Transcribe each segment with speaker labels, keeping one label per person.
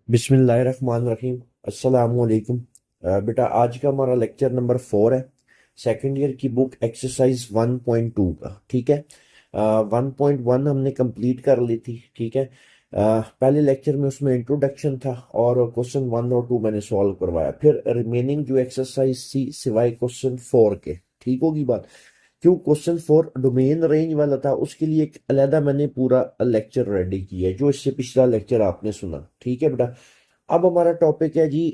Speaker 1: बिस्मिल्लाहिर्रहमानिर्रहीम। अस्सलामु अलैकुम। बेटा आज का हमारा लेक्चर नंबर 4 है, सेकंड ईयर की बुक एक्सरसाइज 1.2 का। ठीक है, 1.1 हमने कंप्लीट कर ली थी। ठीक है, पहले लेक्चर में उसमें इंट्रोडक्शन था और क्वेश्चन 1 और 2 मैंने सॉल्व करवाया। फिर रिमेनिंग जो एक्सरसाइज थी सिवाय क्वेश्चन 4 के, ठीक होगी बात। क्यों क्वेश्चन 4 डोमेन रेंज वाला था, उसके लिए एक अलहदा मैंने पूरा लेक्चर रेडी किया है, जो इससे पिछला लेक्चर आपने सुना। ठीक है बेटा, अब हमारा टॉपिक है जी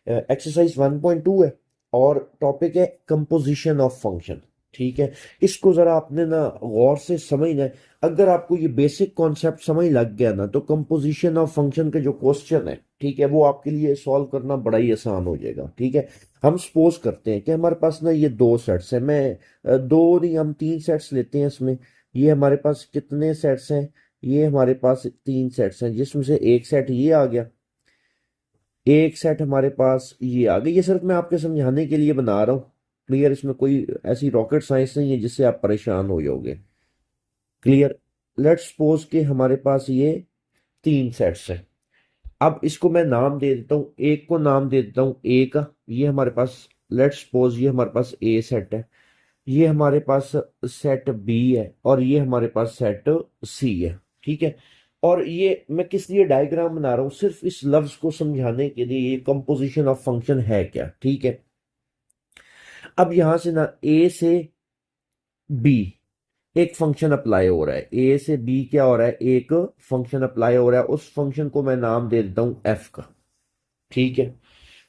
Speaker 1: एक्सरसाइज 1.2 है और टॉपिक है कंपोजिशन ऑफ फंक्शन। ठीक है, इसको जरा आपने ना गौर से समझना है। अगर आपको ये बेसिक कॉन्सेप्ट समझ लग गया ना, तो कंपोजिशन ऑफ फंक्शन के जो क्वेश्चन है, ठीक है, वो आपके लिए सॉल्व करना बड़ा ही आसान हो जाएगा। ठीक है, हम सपोज करते हैं कि हमारे पास ना ये दो सेट्स है। मैं दो नहीं, हम तीन सेट्स लेते हैं इसमें। ये हमारे पास कितने सेट्स हैं? ये हमारे पास तीन सेट्स हैं, जिसमें से एक सेट ये आ गया, एक सेट हमारे पास ये आ गई। ये सिर्फ मैं आपके समझाने के लिए बना रहा हूँ। क्लियर? इसमें कोई ऐसी रॉकेट साइंस नहीं है जिससे आप परेशान हो जाओगे। क्लियर? लेट्स सपोज कि हमारे पास ये तीन सेट्स हैं। अब इसको मैं नाम दे देता हूँ, एक को नाम दे देता हूँ ए का। ये हमारे पास, लेट्स सपोज ये हमारे पास ए सेट है, ये हमारे पास सेट बी है और ये हमारे पास सेट सी है। ठीक है, और ये मैं किस लिए डायग्राम बना रहा हूं? सिर्फ इस लफ्ज को समझाने के लिए, ये कंपोजिशन ऑफ फंक्शन है क्या। ठीक है, अब यहां से ना ए से बी एक फंक्शन अप्लाई हो रहा है। ए से बी क्या हो रहा है? एक फंक्शन अप्लाई हो रहा है। उस फंक्शन को मैं नाम दे देता हूं एफ का। ठीक है,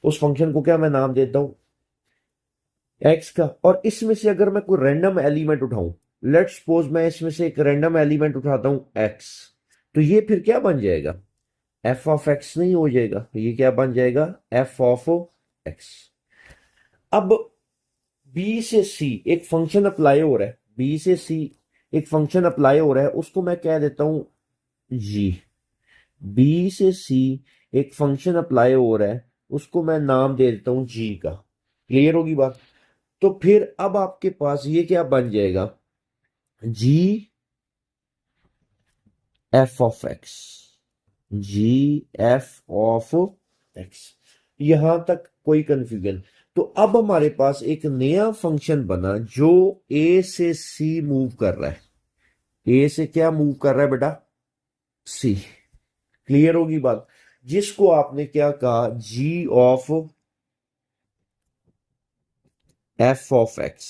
Speaker 1: उस फंक्शन को क्या मैं नाम देता हूं? एक्स का। और इसमें से अगर मैं कोई रैंडम एलिमेंट उठाऊं, लेट्स सपोज मैं इसमें से एक रैंडम एलिमेंट उठाता हूं एक्स, तो ये फिर क्या बन जाएगा? एफ ऑफ एक्स नहीं हो जाएगा, ये क्या बन जाएगा? F of x. अब बी से सी एक फंक्शन अप्लाई हो रहा है, बी से सी एक फंक्शन अप्लाई हो रहा है, उसको मैं कह देता हूं जी। बी से सी एक फंक्शन अप्लाई हो रहा है, उसको मैं नाम दे देता हूं जी का। क्लियर होगी बात? तो फिर अब आपके पास ये क्या बन जाएगा? G f of x. G f of x. यहां तक कोई कंफ्यूजन? तो अब हमारे पास एक नया फंक्शन बना जो ए से सी मूव कर रहा है। ए से क्या मूव कर रहा है बेटा? सी। क्लियर होगी बात? जिसको आपने क्या कहा? जी ऑफ एफ ऑफ एक्स।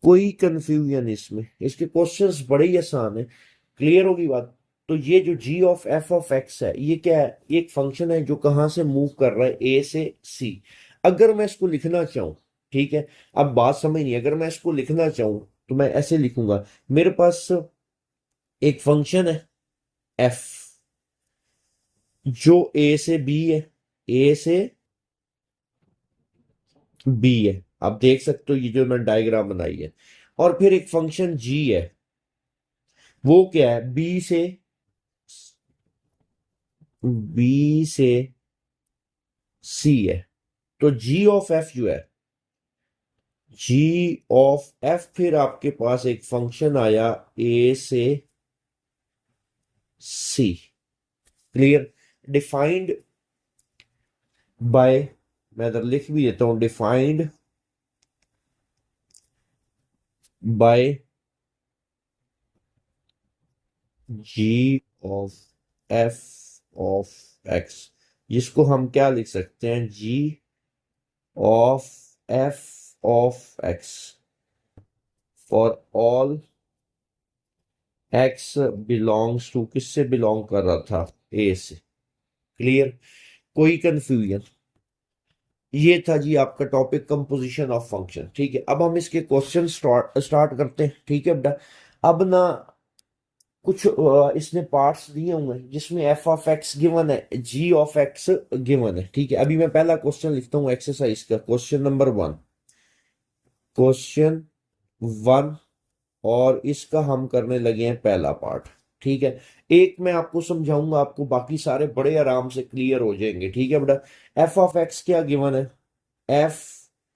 Speaker 1: कोई कंफ्यूजन इसमें? इसके क्वेश्चंस बड़े ही आसान है। क्लियर होगी बात? तो ये जो जी ऑफ एफ ऑफ एक्स है, ये क्या है? एक फंक्शन है जो कहां से मूव कर रहा है? ए से सी। अगर मैं इसको लिखना चाहूं, ठीक है, अब बात समझ नहीं, अगर मैं इसको लिखना चाहूं तो मैं ऐसे लिखूंगा। मेरे पास एक फंक्शन है एफ, जो ए से बी है, ए से बी है। आप देख सकते हो ये जो मैं डायग्राम बनाई है। और फिर एक फंक्शन जी है, वो क्या है? बी से सी है। तो जी ऑफ एफ जो है, जी ऑफ एफ, फिर आपके पास एक फंक्शन आया ए से सी। क्लियर? डिफाइंड बाय, मैं इधर लिख भी देता हूं, defined by g of f of x, जिसको हम क्या लिख सकते हैं? G of f of x for all x belongs to, किससे बिलोंग कर रहा था? ए से। क्लियर? कोई कंफ्यूजन? ये था जी आपका टॉपिक कंपोजिशन ऑफ फंक्शन। ठीक है, अब हम इसके क्वेश्चन स्टार्ट करते हैं। ठीक है बेटा, अब ना कुछ इसने पार्ट्स दिए हुए हैं जिसमें एफ ऑफ एक्स गिवन है, जी ऑफ एक्स गिवन है। ठीक है, अभी मैं पहला क्वेश्चन लिखता हूँ एक्सरसाइज का, क्वेश्चन नंबर 1। क्वेश्चन 1, और इसका हम करने लगे हैं पहला पार्ट। ठीक है, एक मैं आपको समझाऊंगा, आपको बाकी सारे बड़े आराम से क्लियर हो जाएंगे। ठीक है बेटा, एफ ऑफ एक्स क्या गिवन है? एफ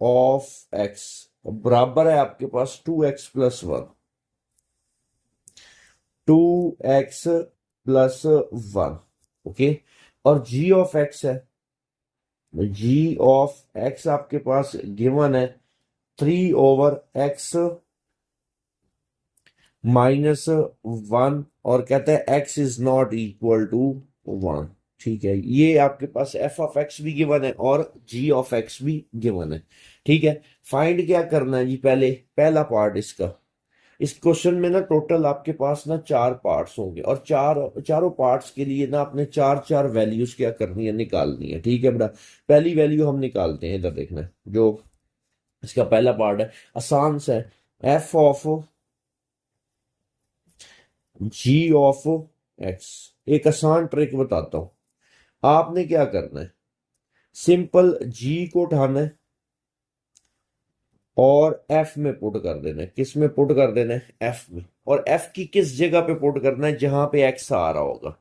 Speaker 1: ऑफ एक्स बराबर है आपके पास 2x+1। 2x+1, okay. और जी ऑफ एक्स है, जी ऑफ एक्स आपके पास गिवन है 3/x -1, और कहता है x is not equal to 1। ठीक है, ये आपके पास f ऑफ x भी गिवन है और g ऑफ x भी गिवन है। ठीक है, फाइंड क्या करना है जी, पहले पहला पार्ट इसका। इस क्वेश्चन में ना टोटल आपके पास ना 4 पार्ट्स होंगे, और चारों पार्ट्स के लिए ना आपने चार चार वैल्यूज क्या करनी है, निकालनी है। ठीक है बेटा, पहली वैल्यू हम निकालते हैं, इधर देखना है जो इसका पहला पार्ट है, आसान सा है। F of g of x. एक आसान ट्रिक बताता हूं, आपने क्या करना है, सिंपल जी को उठाना है और एफ में पुट कर देना है। किस में पुट कर देना है, एफ में। और एफ की किस जगह पे पुट करना है, जहां पे एक्स आ रहा होगा।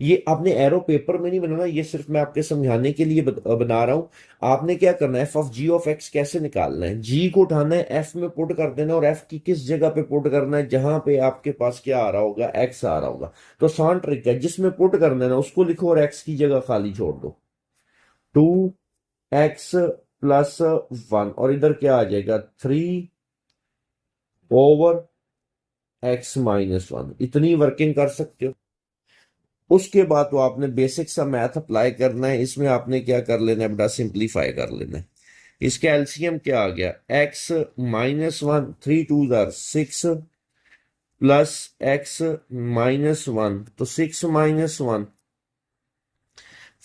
Speaker 1: ये आपने एरो पेपर में नहीं बनाना, ये सिर्फ मैं आपके समझाने के लिए बना रहा हूं। आपने क्या करना है, f of g of x कैसे निकालना है, जी को उठाना है, एफ में पुट कर देना है, और एफ की किस जगह पे पुट करना है, जहां पे आपके पास क्या आ रहा होगा, एक्स आ रहा होगा। तो आसान ट्रिक है, जिसमें पुट करना है ना उसको लिखो और एक्स की जगह खाली छोड़ दो। 2x+1, और इधर क्या आ जाएगा, 3/x-1। इतनी वर्किंग कर सकते हो। उसके बाद तो आपने बेसिक सा मैथ अप्लाई करना है। इसमें आपने क्या कर लेना है बेटा, सिंप्लीफाई कर लेना है। इसका एलसीएम क्या आ गया, x-1, 3 2 6 प्लस x-1, तो 6-1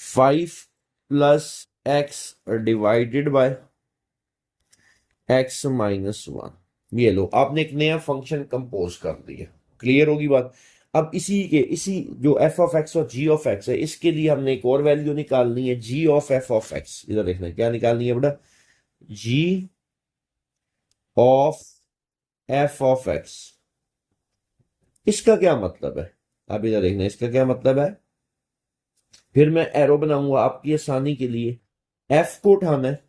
Speaker 1: 5 plus x divided by x-1। ये लो, आपने एक नया फंक्शन कंपोज कर दिया। क्लियर होगी बात। अब इसी जो f ऑफ x और g ऑफ x है, इसके लिए हमने एक और वैल्यू निकालनी है, g of f of x। इधर देखना है क्या निकालनी है बेटा, g of f of x। इसका क्या मतलब है, अब इधर देखना इसका क्या मतलब है। फिर मैं एरो बनाऊंगा आपकी आसानी के लिए। f को उठाना है,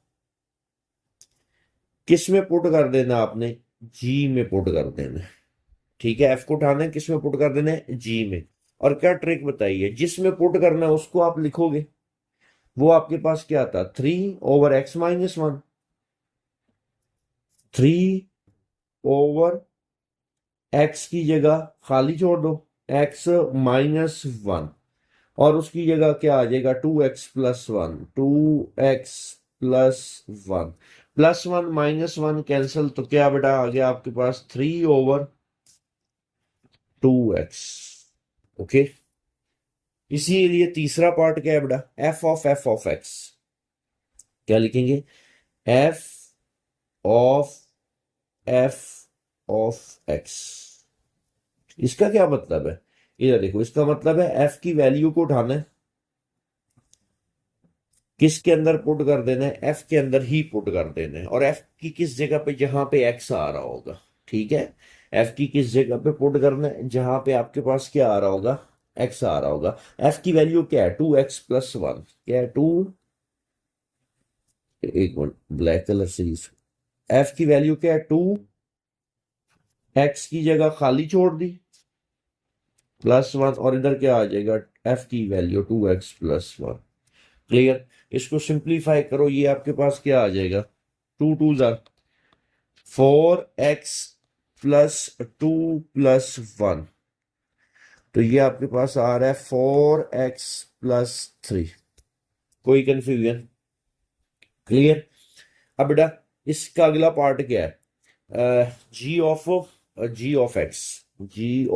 Speaker 1: किस में पुट कर देना आपने, g में पुट कर देना है। ठीक है, एफ को उठाना है, किस में पुट कर देना है, जी में। और क्या ट्रिक बताइए, जिसमें पुट करना है उसको आप लिखोगे, वो आपके पास क्या आता, 3/x-1। 3/x की जगह खाली छोड़ दो, x-1, और उसकी जगह क्या आ जाएगा, 2x+1। 2x+1, +1 -1 कैंसिल, तो क्या बेटा आ गया आपके पास 3/2x। ओके, इसीलिए तीसरा पार्ट क्या है बेटा, f ऑफ x। क्या लिखेंगे, f of f of x। इसका क्या मतलब है, इधर देखो, इसका मतलब है f की वैल्यू को उठाना है, किसके अंदर पुट कर देना है, f के अंदर ही पुट कर देना है, और f की किस जगह पे, जहां पे x आ रहा होगा। ठीक है, f की किस जगह पे पुट करना है, जहां पे आपके पास क्या आ रहा होगा, x आ रहा होगा। f की वैल्यू क्या है, 2x+1। क्या है, 2, एक मिनट ब्लैक कलर से, f की वैल्यू क्या है, 2x की जगह खाली छोड़ दी, +1, और इधर क्या आ जाएगा, f की वैल्यू 2x+1। क्लियर। इसको सिंप्लीफाई करो, ये आपके पास क्या आ जाएगा, 2 2 4x+2+1, तो ये आपके पास आ रहा है 4x+3। कोई कंफ्यूजन, क्लियर। अब बेटा इसका अगला पार्ट क्या है, g of x, ji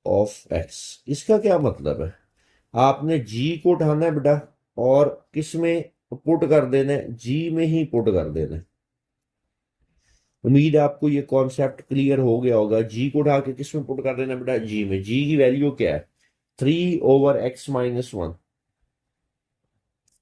Speaker 1: of x. इसका क्या मतलब है, आपने जी को उठाना है बेटा, और किस में पुट कर देना है, जी में ही पुट कर देना है। उम्मीद है आपको ये कॉन्सेप्ट क्लियर हो गया होगा। जी को उठा के किस में पुट कर देना बेटा, जी में। जी की वैल्यू क्या है, 3/x-1।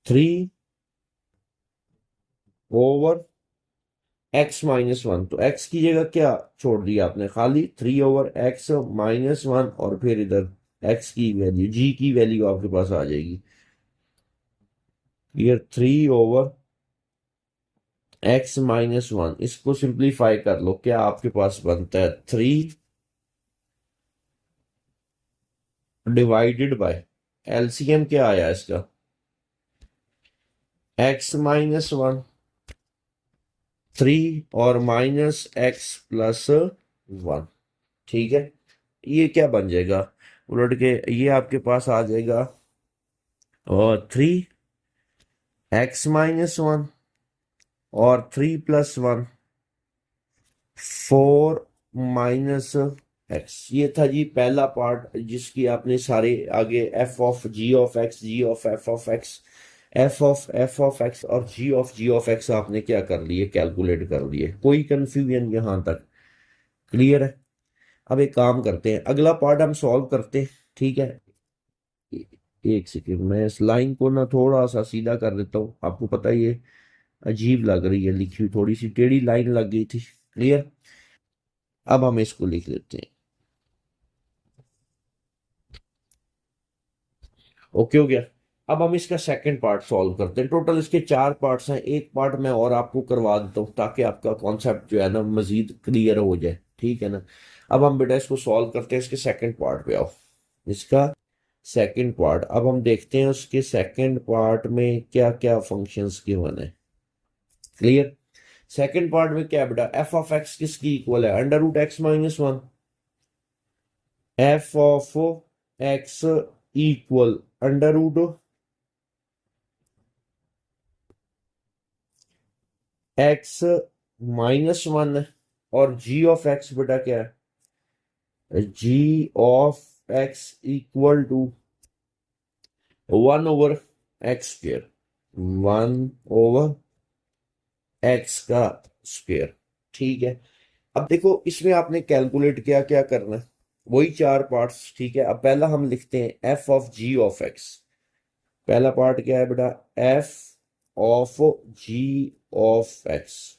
Speaker 1: 3/x-1, तो x की जगह क्या छोड़ दिया आपने, खाली 3/x-1, और फिर इधर x की वैल्यू, g की वैल्यू आपके पास आ जाएगी, ये 3/x-1। इसको सिंप्लीफाई कर लो, क्या आपके पास बनता है, 3 डिवाइडेड बाय एलसीएम क्या आया इसका, x-1, 3 और -x+1। ठीक है, ये क्या बन जाएगा, उलट के ये आपके पास आ जाएगा और 3x-1 और 3+1 4 - x। ये था जी पहला पार्ट जिसकी आपने सारे आगे f of g of x, ji of f of x, f of x और जी ऑफ एक्स आपने क्या कर लिए, कैलकुलेट कर लिए। कोई कंफ्यूजन यहां तक क्लियर है। अब एक काम करते हैं, अगला पार्ट हम सॉल्व करते हैं। ठीक है, एक सेकेंड, मैं इस लाइन को ना थोड़ा सा सीधा कर देता हूँ। आपको पता ही है अजीब लग रही है लिखी हुई, थोड़ी सी टेढ़ी लाइन लग गई थी। क्लियर, अब हम इसको लिख लेते हैं। ओके हो गया। अब हम इसका सेकंड पार्ट सॉल्व करते हैं। टोटल इसके 4 पार्ट्स हैं, एक पार्ट मैं और आपको करवा देता हूँ ताकि आपका कॉन्सेप्ट जो है ना मजीद क्लियर हो जाए। ठीक है ना, अब हम बेटा इसको सॉल्व करते हैं। इसके सेकंड पार्ट पे आओ, इसका सेकंड पार्ट। अब हम देखते हैं उसके सेकंड पार्ट में क्या क्या फंक्शंस गिवन है। क्लियर, सेकंड पार्ट में क्या है बेटा, एफ ऑफ एक्स किसकी इक्वल है, √x-1। F of x equal √x-1 और जी ऑफ एक्स बेटा क्या है, g of x equal to 1/x², 1/x²। ठीक है, अब देखो इसमें आपने कैलकुलेट क्या क्या करना है, वही 4 पार्ट्स। ठीक है, अब पहला हम लिखते हैं f of g of x. पहला पार्ट क्या है बेटा, f of g of x.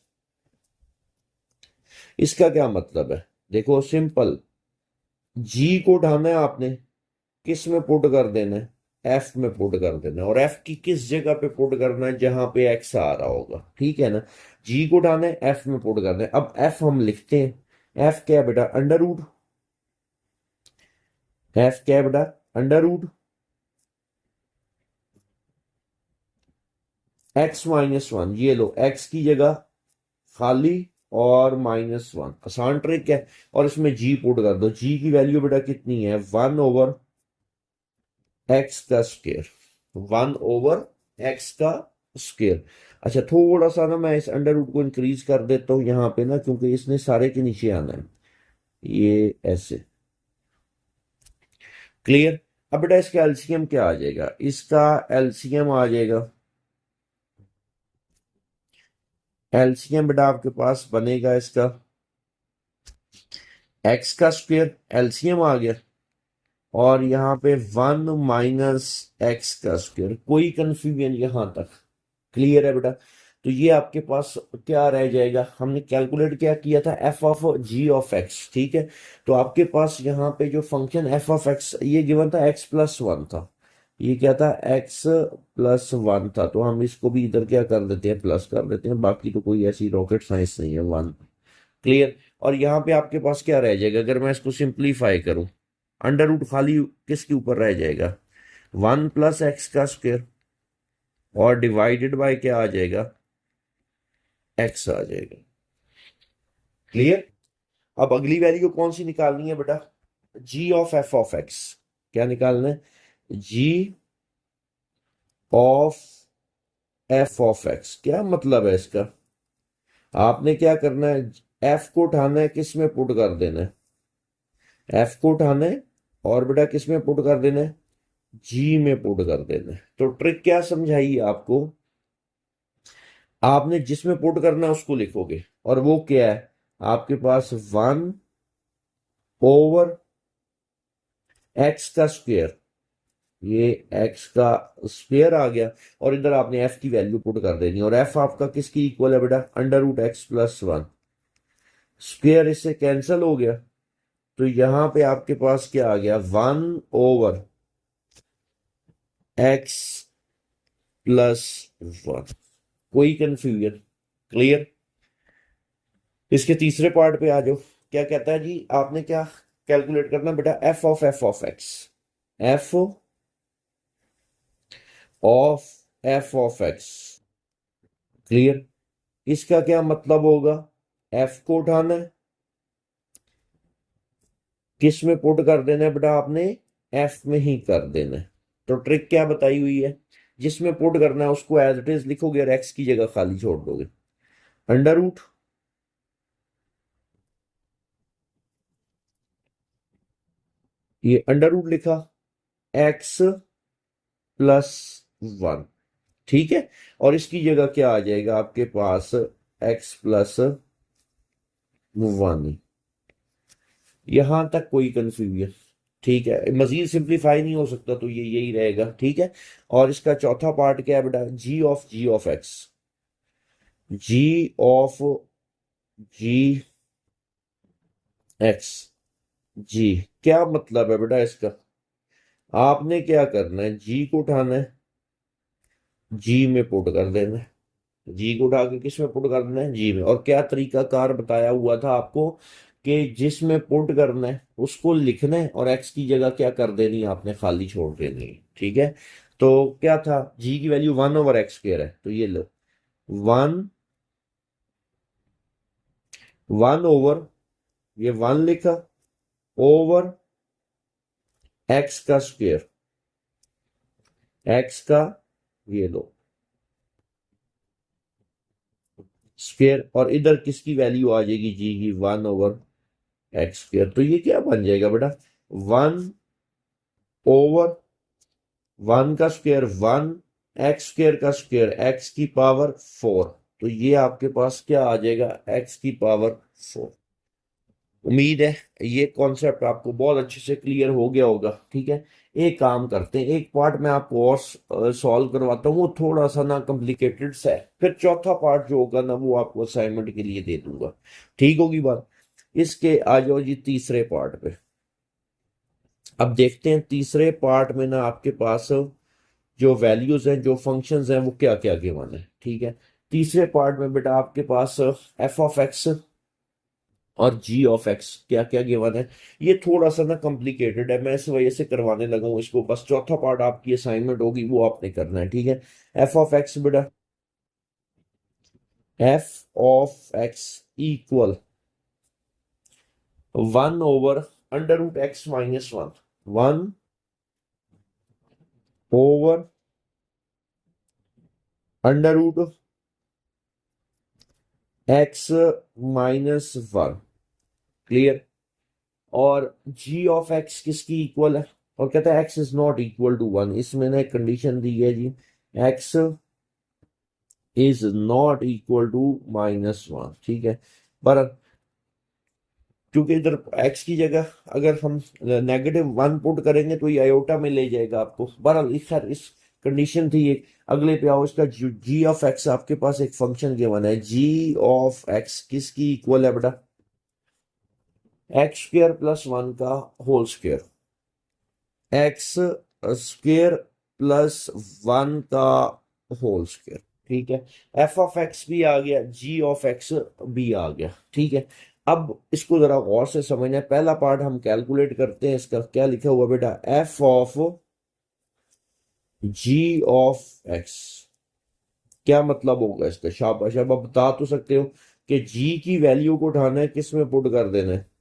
Speaker 1: इसका क्या मतलब है, देखो सिंपल, जी को उठाना है आपने, किस में पुट कर देना है, एफ में पुट कर देना है। और एफ की किस जगह पे पुट करना है, जहां पे एक्स आ रहा होगा। ठीक है ना, जी को उठाना है, एफ में पुट करना है। अब एफ हम लिखते हैं, एफ क्या है बेटा, अंडर रूट। एफ क्या है बेटा, अंडर रूट x-1। ये लो, x की जगह खाली और -1, आसान ट्रिक है। और इसमें जी पुट कर दो, जी की वैल्यू बेटा कितनी है, 1/x², 1/x²। अच्छा, थोड़ा सा ना मैं इस अंडर रूट को इंक्रीज कर देता हूँ यहाँ पे ना, क्योंकि इसने सारे के नीचे आना है, ये ऐसे। क्लियर, अब बेटा इसका एलसीएम क्या आ जाएगा, इसका एलसीएम आ जाएगा, एलसीएम बेटा आपके पास बनेगा इसका x², एलसीएम आ गया, और यहाँ पे 1 - x²। कोई कंफ्यूजन यहां तक क्लियर है बेटा। तो ये आपके पास क्या रह जाएगा, हमने कैलकुलेट क्या किया था, f of g of x. ठीक है, तो आपके पास यहाँ पे जो फंक्शन एफ ऑफ एक्स ये गिवन था, x+1 था। ये क्या था, x+1 था। तो हम इसको भी इधर क्या कर देते हैं, प्लस कर देते हैं। बाकी तो कोई ऐसी रॉकेट साइंस नहीं है, 1। क्लियर, और यहाँ पे आपके पास क्या रह जाएगा, अगर मैं इसको सिंप्लीफाई करूं, अंडर रूट खाली किसके ऊपर रह जाएगा, 1 + x², और डिवाइडेड बाय क्या आ जाएगा, x आ जाएगा। क्लियर, अब अगली वैल्यू कौन सी निकालनी है बेटा, G of f of x. क्या निकालना है, g of f of x. क्या मतलब है इसका, आपने क्या करना है, एफ को उठाना है, किस में पुट कर देना है, एफ को उठाना है और बेटा किस में पुट कर देना है, जी में पुट कर देना है। तो ट्रिक क्या समझाई आपको, आपने जिसमें पुट करना है उसको लिखोगे, और वो क्या है आपके पास, 1/x²। ये x का स्क्वायर आ गया, और इधर आपने f की वैल्यू पुट कर देनी, और f आपका किसकी इक्वल है बेटा, √x+1। स्क्वायर इससे कैंसिल हो गया, तो यहां पे आपके पास क्या आ गया, 1/x+1। कोई कंफ्यूजन, क्लियर। इसके तीसरे पार्ट पे आ जाओ, क्या कहता है जी, आपने क्या कैलकुलेट करना बेटा, f of x. F of f of x. Clear? इसका क्या मतलब होगा? एफ को उठाना है, किस में पुट कर देना है बेटा आपने? एफ में ही कर देना है। तो ट्रिक क्या बताई हुई है? जिसमें पुट करना है उसको एज इट इज लिखोगे और एक्स की जगह खाली छोड़ दोगे। अंडर रूट ये अंडर रूट लिखा एक्स प्लस वन। ठीक है, और इसकी जगह क्या आ जाएगा आपके पास? X plus one. यहां तक कोई कंफ्यूजन? ठीक है, मजीद सिंप्लीफाई नहीं हो सकता तो ये यही रहेगा। ठीक है, और इसका चौथा पार्ट क्या है बेटा? G of x. Ji of G एक्स। जी क्या मतलब है बेटा इसका? आपने क्या करना है? जी को उठाना है, जी में पुट कर देना है। जी को उठा के किस में पुट करना है? जी में। और क्या तरीका कार बताया हुआ था आपको कि जिसमें पुट करना है उसको लिखना है और एक्स की जगह क्या कर देनी है आपने? खाली छोड़ देनी है। ठीक है, तो क्या था? जी की वैल्यू 1/x² है, तो ये लो 1 ये 1 लिखा ओवर एक्स का स्क्वायर। एक्स का ये लो स्क्वायर, और इधर किसकी वैल्यू आ जाएगी? जी की 1/x²। तो ये क्या बन जाएगा बेटा? 1/1 का स्क्वायर 1 x² का स्क्वायर एक्स की पावर 4। तो ये आपके पास क्या आ जाएगा? एक्स की पावर 4। उम्मीद है ये कॉन्सेप्ट आपको बहुत अच्छे से क्लियर हो गया होगा। ठीक है, एक काम करते हैं, एक पार्ट मैं आपको और सॉल्व करवाता हूँ, वो थोड़ा सा ना कॉम्प्लिकेटेड सा है, फिर चौथा पार्ट जो होगा ना वो आपको असाइनमेंट के लिए दे दूंगा। ठीक होगी बात? इसके आ जाओ जी तीसरे पार्ट पे। अब देखते हैं तीसरे पार्ट में ना आपके पास जो वैल्यूज हैं, जो फंक्शंस हैं, वो क्या क्या गिवन है। ठीक है, तीसरे पार्ट में बेटा आपके पास एफ ऑफ एक्स और जी ऑफ एक्स क्या क्या गिवन है। ये थोड़ा सा ना कॉम्प्लिकेटेड है, मैं इस वजह से करवाने लगा हूँ इसको। बस चौथा पार्ट आपकी असाइनमेंट होगी, वो आपने करना है। ठीक है, एफ ऑफ एक्स बेटा, f of x equal 1/√x-1। 1/√x-1। Clear? और जी ऑफ एक्स किसकी इक्वल है? और कहता है x is not equal to 1। इसमें ना एक कंडीशन दी है जी, x is not equal to -1। ठीक है, पर क्योंकि इधर एक्स की जगह अगर हम -1 पुट करेंगे तो ये आयोटा में ले जाएगा आपको। बहरहाल खैर इस कंडीशन थी एक। अगले पे आओ, इसका जी ऑफ एक्स आपके पास एक फंक्शन गिवन है। जी ऑफ एक्स किसकी इक्वल है बेटा? x² + 1 का होल स्क्वायर। x² + 1 का होल स्क्वायर। ठीक है, एफ ऑफ एक्स भी आ गया, जी ऑफ एक्स भी आ गया। ठीक है, अब इसको जरा गौर से समझना है। पहला पार्ट हम कैलकुलेट करते हैं, इसका क्या लिखा हुआ बेटा? F of g of x. क्या मतलब होगा इसका? शाबाश, अब आप बता तो सकते हो कि जी की वैल्यू को उठाना है, किस में पुट कर देना है?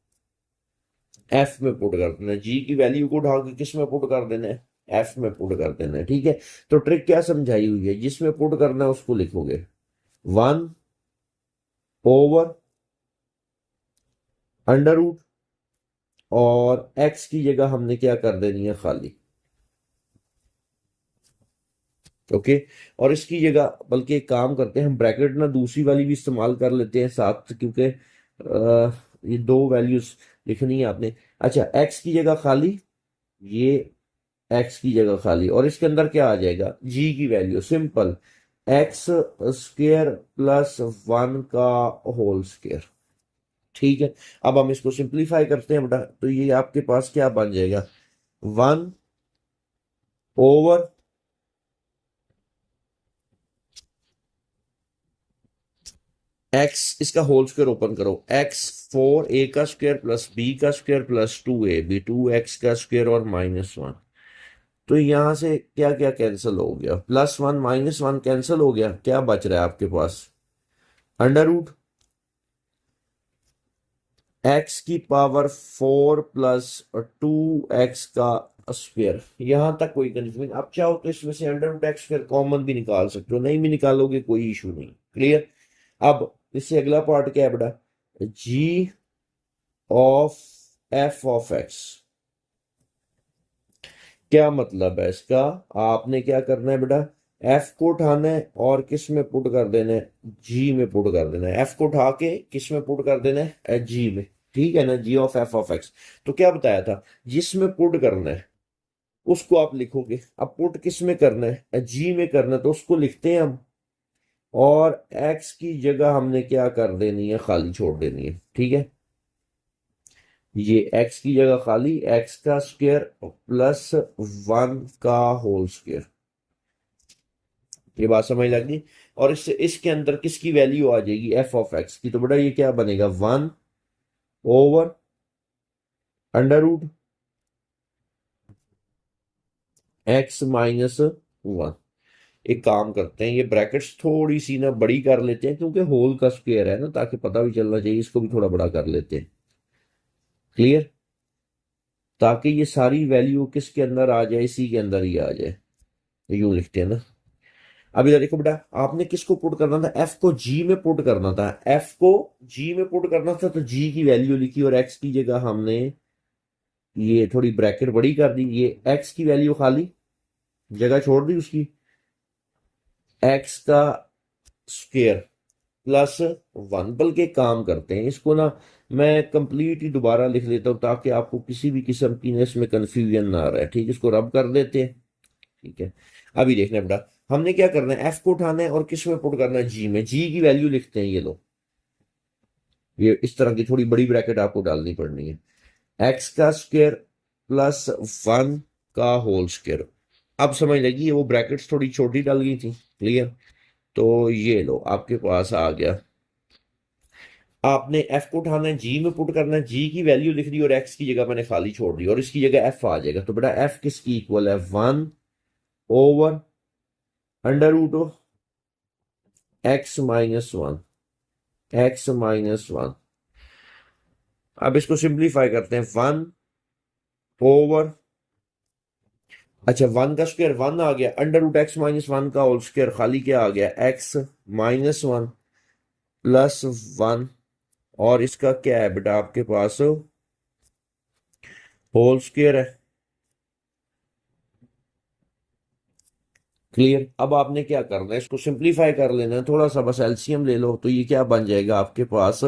Speaker 1: एफ में पुट कर देना है। जी की वैल्यू को उठा के किस में पुट कर देना है? एफ में पुट कर देना है। ठीक है, तो ट्रिक क्या समझाई हुई है? जिसमें पुट करना है उसको लिखोगे 1/√, और एक्स की जगह हमने क्या कर देनी है? खाली। ओके, और इसकी जगह बल्कि एक काम करते हैं, हम ब्रैकेट ना दूसरी वाली भी इस्तेमाल कर लेते हैं साथ, क्योंकि ये दो वैल्यूज लिखनी है आपने। अच्छा, एक्स की जगह खाली, ये एक्स की जगह खाली, और इसके अंदर क्या आ जाएगा? जी की वैल्यू सिंपल x² + 1 का होल स्क्वायर। ठीक है, अब हम इसको सिंप्लीफाई करते हैं बेटा, तो ये आपके पास क्या बन जाएगा? 1/, एक्स इसका होल स्क्वायर ओपन करो, x4 a का स्क्वायर + b का स्क्वायर + 2ab 2x का स्क्वायर और -1। तो यहां से क्या क्या कैंसिल हो गया, +1 -1 कैंसिल हो गया, क्या बच रहा है आपके पास, √x⁴ + 2x का स्क्वायर। यहां तक कोई कंफ्यूजन, आप चाहो तो इसमें से √x² कॉमन भी निकाल सकते हो, नहीं भी निकालोगे कोई इशू नहीं। क्लियर। अब इससे अगला पार्ट क्या है बेटा, g(f)(x). क्या मतलब है इसका, आपने क्या करना है बेटा, f को उठाना है और किस में पुट कर देना है, g में पुट कर देना है। f को उठा के किस में पुट कर देना है, g में। ठीक है ना, g(f)(x). तो क्या बताया था, जिसमें पुट करना है उसको आप लिखोगे। अब पुट किस में करना है, g में करना है, तो उसको लिखते हैं हम। और x की जगह हमने क्या कर देनी है, खाली छोड़ देनी है। ठीक है, ये x की जगह खाली, x² +1 का होल स्क्वायर। ये बात समझ लगी। और इससे इसके अंदर किसकी वैल्यू आ जाएगी, f(x) की। तो बेटा ये क्या बनेगा, 1/√x-1। एक काम करते हैं, ये ब्रैकेट्स थोड़ी सी ना बड़ी कर लेते हैं, क्योंकि होल का स्क्वायर है ना, ताकि पता भी चलना चाहिए। इसको भी थोड़ा बड़ा कर लेते हैं। क्लियर, ताकि ये सारी वैल्यू किसके अंदर आ जाए, इसी के अंदर ही आ जाए। यूं लिखते हैं ना। अब इधर देखो बेटा, आपने किसको पुट करना था, f को g में पुट करना था। f को g में पुट करना था, तो g की वैल्यू लिखी और x की जगह हमने ये थोड़ी ब्रैकेट बड़ी कर दी। ये x की वैल्यू खाली, जगह छोड़ दी उसकी, x का स्क्वायर +1। बल्कि काम करते हैं, इसको ना मैं कंप्लीट ही दोबारा लिख देता हूं, ताकि आपको किसी भी किस्म की ना इसमें कंफ्यूजन ना आ रहा है। ठीक है, इसको रब कर देते हैं। ठीक है, अभी देखना है बेटा, हमने क्या करना है, f को उठाना है और किस में पुट करना है, g में। g की वैल्यू लिखते हैं, ये लो, ये इस तरह की थोड़ी बड़ी ब्रैकेट आपको डालनी पड़नी है। x² +1 का होल स्क्वायर। अब समझ लगी, वो ब्रैकेट्स थोड़ी छोटी डाल गई थी। क्लियर। तो ये लो, आपके पास आ गया। आपने f को उठाना है, g में पुट करना है, g की वैल्यू लिख दी और x की जगह मैंने खाली छोड़ दी, और इसकी जगह f आ जाएगा। तो बेटा f किसकी इक्वल है, 1/√x-1, x-1। अब इसको सिंप्लीफाई करते हैं, 1/, अच्छा 1 का स्क्वायर 1 आ गया, √x-1 का होल स्क्वायर खाली क्या आ गया, x-1 +1। और इसका क्या है बेटा, आपके पास होल स्क्वायर है। क्लियर। अब आपने क्या करना है, इसको सिंप्लीफाई कर लेना है, थोड़ा सा बस एलसीएम ले लो। तो ये क्या बन जाएगा आपके पास,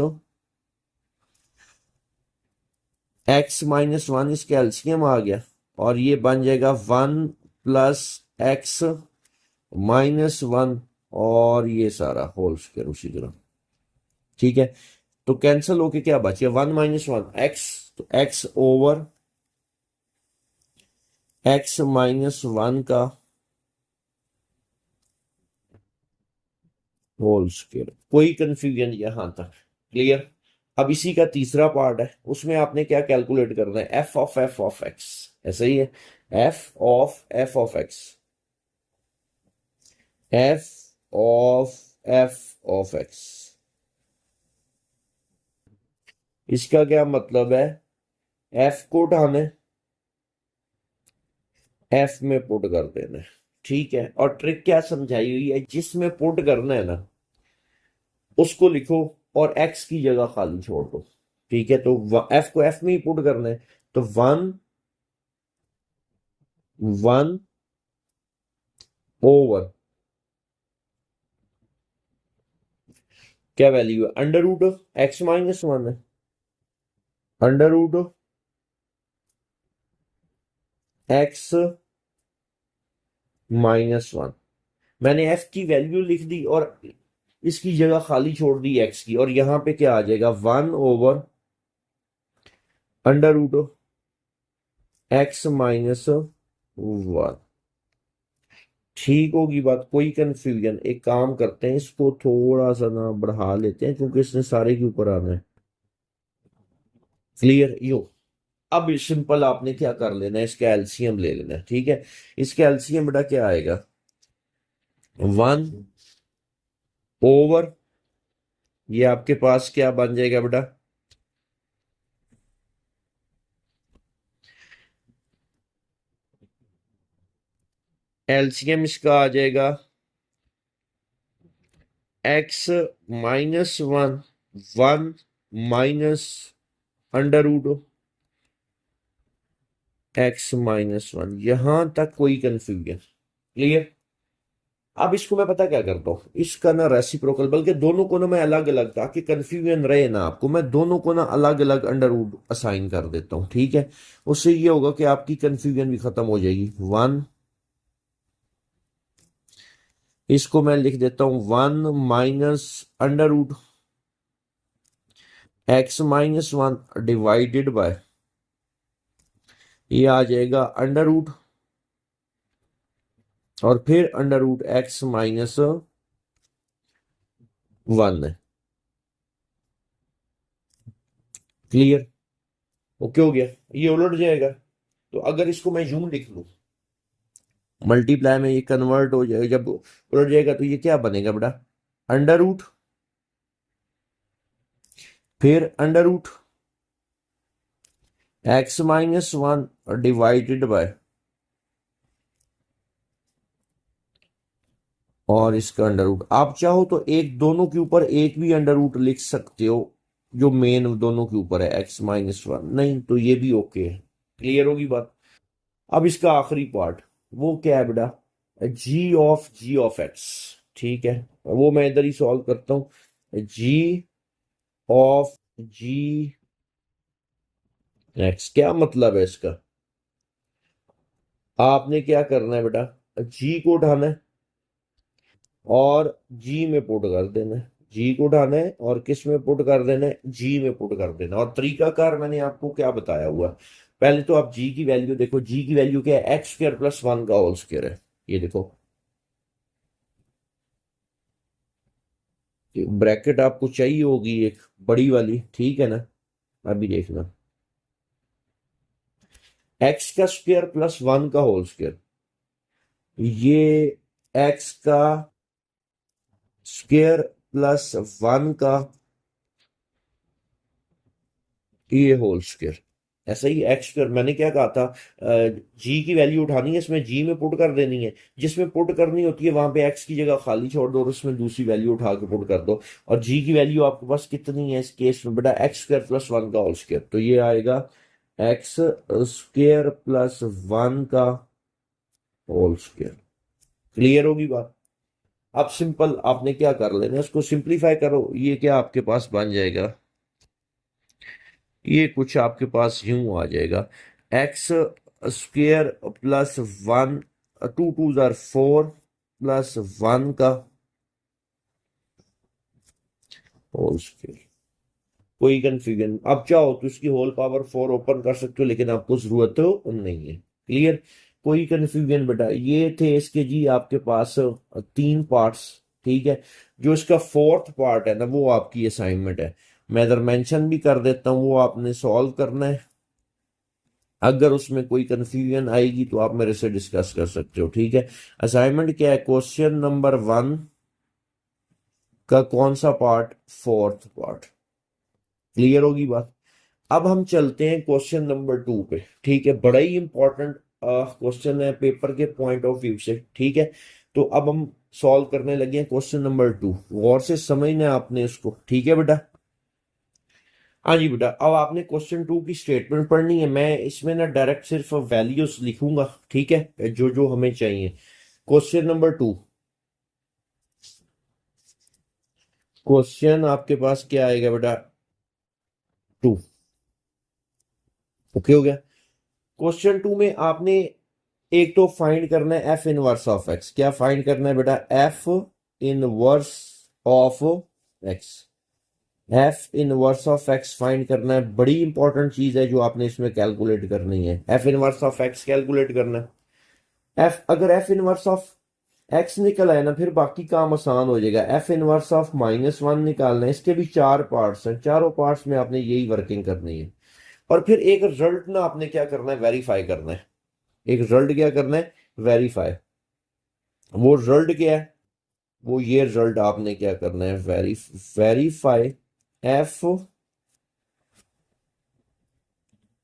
Speaker 1: x-1 इसका एलसीएम आ गया, और ये बन जाएगा 1 + x-1, और ये सारा होल स्क्वायर उसी तरह। ठीक है, तो कैंसिल होके क्या बचे, 1 - 1 x, तो x/(x-1) का होल स्क्वायर। कोई कंफ्यूजन यहां तक, क्लियर। अब इसी का तीसरा पार्ट है, उसमें आपने क्या कैलकुलेट करना है, f(f)(x). ऐसा ही है, f(f)(x), f(f)(x). इसका क्या मतलब है, f को उठाना है, f में पुट कर देना है। ठीक है, और ट्रिक क्या समझाई हुई है, जिसमें पुट करना है ना उसको लिखो और x की जगह खाली छोड़ दो। ठीक है, तो f को f में ही पुट करना है, तो 1/, क्या वैल्यू है, √x-1 है, √x-1। मैंने f की वैल्यू लिख दी और इसकी जगह खाली छोड़ दी x की, और यहां पे क्या आ जाएगा, 1/√x-1। ठीक होगी बात, कोई कंफ्यूजन, एक काम करते हैं, इसको थोड़ा सा ना बढ़ा लेते हैं, क्योंकि इसने सारे के ऊपर आना है। क्लियर। यो, अब सिंपल आपने क्या कर लेना है, इसका एलसीएम ले लेना है। ठीक है, इसका एलसीएम बेटा क्या आएगा, 1/, ये आपके पास क्या बन जाएगा बेटा, एलसीएम इसका आ जाएगा x-1, 1 माइनस √(x-1)। यहां तक कोई कंफ्यूजन क्लियर। अब इसको मैं पता क्या करता हूँ, इसका ना रेसिप्रोकल, बल्कि दोनों को ना मैं अलग अलग, ताकि कंफ्यूजन रहे ना आपको, मैं दोनों को ना अलग अलग अंडर रूट असाइन कर देता हूँ। ठीक है, उससे ये होगा कि आपकी कंफ्यूजन भी खत्म हो जाएगी। 1, इसको मैं लिख देता हूं 1 माइनस √(x-1) डिवाइडेड बाय, ये आ जाएगा अंडर रूट और फिर अंडर रूट (x-1) है। क्लियर, ओके हो गया, ये उलट जाएगा। तो अगर इसको मैं यूं लिख लूं, मल्टीप्लाई में ये कन्वर्ट हो जाएगा, जब उलट जाएगा तो ये क्या बनेगा बेटा, अंडर रूट फिर अंडर रूट(x-1) डिवाइडेड बाय, और इसका अंडर रूट। आप चाहो तो एक दोनों के ऊपर एक भी अंडर रूट लिख सकते हो, जो मेन दोनों के ऊपर है x-1, नहीं तो ये भी ओके है। क्लियर होगी बात। अब इसका आखिरी पार्ट वो क्या है बेटा, g(x). ठीक है, वो मैं इधर ही सॉल्व करता हूं, g(x), क्या मतलब है इसका, आपने क्या करना है बेटा, g को उठाना है और जी में पुट कर देना है, जी को उठाना है और किस में पुट कर देना है, जी में पुट कर देना। और तरीकाकार मैंने आपको क्या बताया हुआ, पहले तो आप जी की वैल्यू देखो, जी की वैल्यू क्या है, x² + 1 का होल स्क्वायर है। ये देखो ब्रैकेट आपको चाहिए होगी एक बड़ी वाली, ठीक है ना, अभी देखना, x² + 1 का होल स्क्वायर, ये x² + 1 का ये होल स्क्वायर, ऐसा ही x²। मैंने क्या कहा था, जी की वैल्यू उठानी है, इसमें जी में पुट कर देनी है, जिसमें पुट करनी होती है वहां पे x की जगह खाली छोड़ दो और उसमें दूसरी वैल्यू उठा के पुट कर दो। और जी की वैल्यू आपके पास कितनी है इस केस में बेटा, x² + 1 का होल स्क्वायर, तो ये आएगा x² + 1 का होल स्क्वायर। क्लियर होगी बात। अब सिंपल आपने क्या कर लेना, इसको सिंप्लीफाई करो, ये क्या आपके पास बन जाएगा, ये कुछ आपके पास यूं आ जाएगा, x² + 1, 2 × 2 = 4 + 1 का होल स्क्वायर। कोई कंफ्यूजन, अब चाहो तो इसकी होल पावर 4 ओपन कर सकते हो, लेकिन आपको जरूरत हो नहीं है। क्लियर, कोई कंफ्यूजन बेटा, ये थे इसके जी आपके पास 3 पार्ट्स। ठीक है, जो इसका फोर्थ पार्ट है ना, वो आपकी असाइनमेंट है, मैं इधर मेंशन भी कर देता हूँ, वो आपने सॉल्व करना है। अगर उसमें कोई कंफ्यूजन आएगी तो आप मेरे से डिस्कस कर सकते हो। ठीक है, असाइनमेंट क्या है, क्वेश्चन नंबर 1 का कौन सा पार्ट, फोर्थ पार्ट। क्लियर होगी बात। अब हम चलते हैं क्वेश्चन नंबर 2 पे। ठीक है, बड़ा ही इंपॉर्टेंट क्वेश्चन है पेपर के पॉइंट ऑफ व्यू से। ठीक है, तो अब हम सॉल्व करने लगे हैं क्वेश्चन नंबर 2, गौर से समझना है आपने इसको। ठीक है बेटा, हाँ जी बेटा, अब आपने क्वेश्चन 2 की स्टेटमेंट पढ़नी है, मैं इसमें ना डायरेक्ट सिर्फ वैल्यूज लिखूंगा। ठीक है, जो जो हमें चाहिए। क्वेश्चन नंबर 2, क्वेश्चन आपके पास क्या आएगा बेटा, 2। ओके हो गया। क्वेश्चन 2 में आपने एक तो फाइंड करना है एफ इनवर्स ऑफ एक्स। क्या फाइंड करना है बेटा, f inverse of x. F inverse of x find करना है, बड़ी इंपॉर्टेंट चीज है जो आपने इसमें कैलकुलेट करनी है। F inverse of x calculate करना है। अगर एफ इनवर्स ऑफ एक्स निकल आए ना, फिर बाकी काम आसान हो जाएगा। एफ इनवर्स ऑफ -1 निकालना है, इसके भी 4 पार्ट्स हैं, चारों पार्ट्स में आपने यही वर्किंग करनी है। और फिर एक रिजल्ट ना आपने क्या करना है, वेरीफाई करना है। एक रिजल्ट क्या करना है, वेरीफाई। वो रिजल्ट क्या है, वो ये रिजल्ट आपने क्या करना है, verify F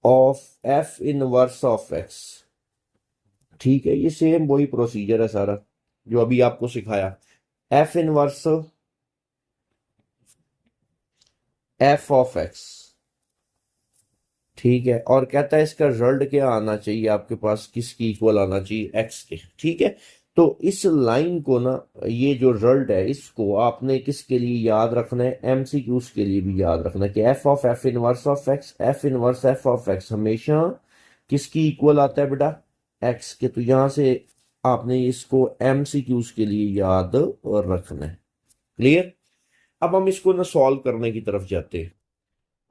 Speaker 1: of F inverse of x. ठीक है, ये सेम वही प्रोसीजर है सारा जो अभी आपको सिखाया। F inverse f of x, ठीक है, और कहता है इसका रिजल्ट क्या आना चाहिए आपके पास, किसकी इक्वल आना चाहिए, एक्स के। ठीक है, तो इस लाइन को ना, ये जो रिजल्ट है इसको आपने किसके लिए याद रखना है, एमसीक्यूज के लिए भी याद रखना है कि F of F inverse of x, F inverse f of x हमेशा किसकी इक्वल आता है बेटा, एक्स के। तो यहां से आपने इसको एमसीक्यूज के लिए याद रखना है। क्लियर। अब हम इसको ना सॉल्व करने की तरफ जाते हैं।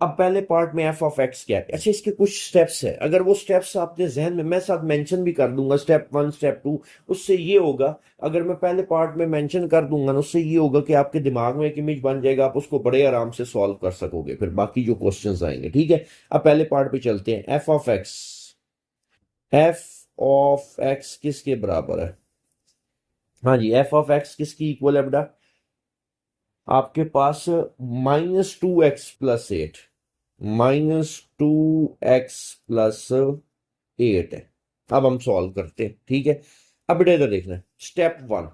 Speaker 1: अब पहले पार्ट में एफ ऑफ एक्स क्या है, अच्छा इसके कुछ स्टेप्स है, अगर वो स्टेप्स आपने जहन में, मैं साथ मेंशन भी कर दूंगा, स्टेप 1 स्टेप 2। उससे ये होगा, अगर मैं पहले पार्ट में मेंशन कर दूंगा ना, उससे ये होगा कि आपके दिमाग में एक इमेज बन जाएगा, आप उसको बड़े आराम से सॉल्व कर सकोगे फिर बाकी जो क्वेश्चंस आएंगे। ठीक है, अब पहले पार्ट पे चलते हैं। F of x, f of x किसके बराबर है, हाँ जी, एफ ऑफ एक्स किसकी इक्वल है बेटा, आपके पास -2x+8, -2x+8 है। अब हम सॉल्व करते हैं। ठीक है, अब बेटा इधर देखना है, स्टेप 1।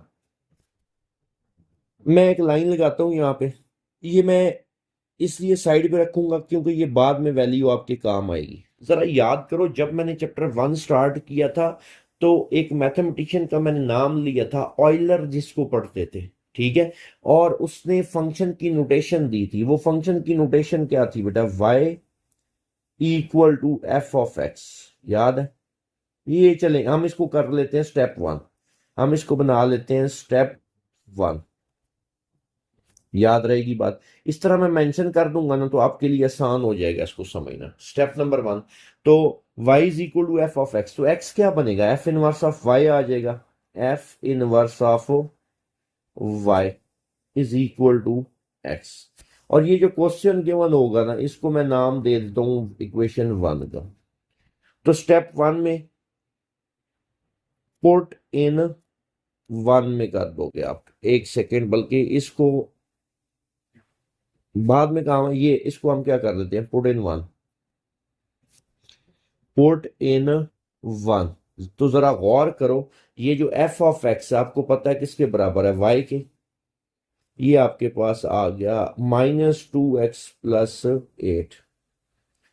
Speaker 1: मैं एक लाइन लगाता हूं यहां पे, ये मैं इसलिए साइड पे रखूंगा क्योंकि ये बाद में वैल्यू आपके काम आएगी। जरा याद करो, जब मैंने चैप्टर 1 स्टार्ट किया था तो एक मैथमेटिशियन का मैंने नाम लिया था, ऑयलर जिसको पढ़ते थे। ठीक है, और उसने फंक्शन की नोटेशन दी थी। वो फंक्शन की नोटेशन क्या थी बेटा, y equal to f of x, याद है। ये चले हम इसको कर लेते हैं स्टेप 1, हम इसको बना लेते हैं स्टेप 1। याद रहेगी बात, इस तरह मैं मेंशन कर दूंगा ना तो आपके लिए आसान हो जाएगा इसको समझना। स्टेप नंबर 1, तो y is equal to f of x, तो x क्या बनेगा, एफ इनवर्स ऑफ y आ जाएगा। F inverse of y is equal to x। और ये जो क्वेश्चन गिवन होगा ना, इसको मैं नाम दे देता हूं इक्वेशन 1 का। तो स्टेप 1 में पुट इन 1 में कर दोगे आप, एक सेकेंड, बल्कि इसको बाद में काम है, ये इसको हम क्या कर देते हैं, पुट इन 1, पुट इन 1। तो जरा गौर करो, ये जो एफ ऑफ एक्स आपको पता है किसके बराबर है, वाई के। ये आपके पास आ गया -2x+8।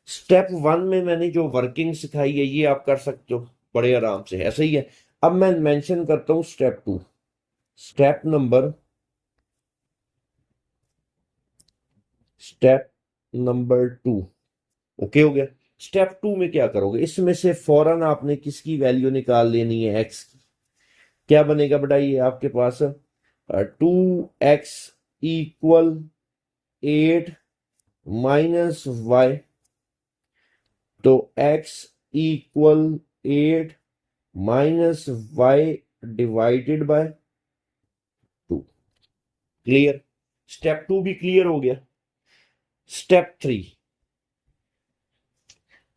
Speaker 1: स्टेप 1 में मैंने जो वर्किंग सिखाई है ये आप कर सकते हो बड़े आराम से, ऐसे ही है। अब मैं मेंशन करता हूं स्टेप 2, स्टेप नंबर 2। ओके हो गया। स्टेप 2 में क्या करोगे, इसमें से फौरन आपने किसकी वैल्यू निकाल लेनी है, एक्स की। क्या बनेगा बेटा, ये आपके पास 2x इक्वल 8 माइनस वाई, तो x equal 8 minus y divided by 2। Clear, step 2 भी क्लियर हो गया। स्टेप 3,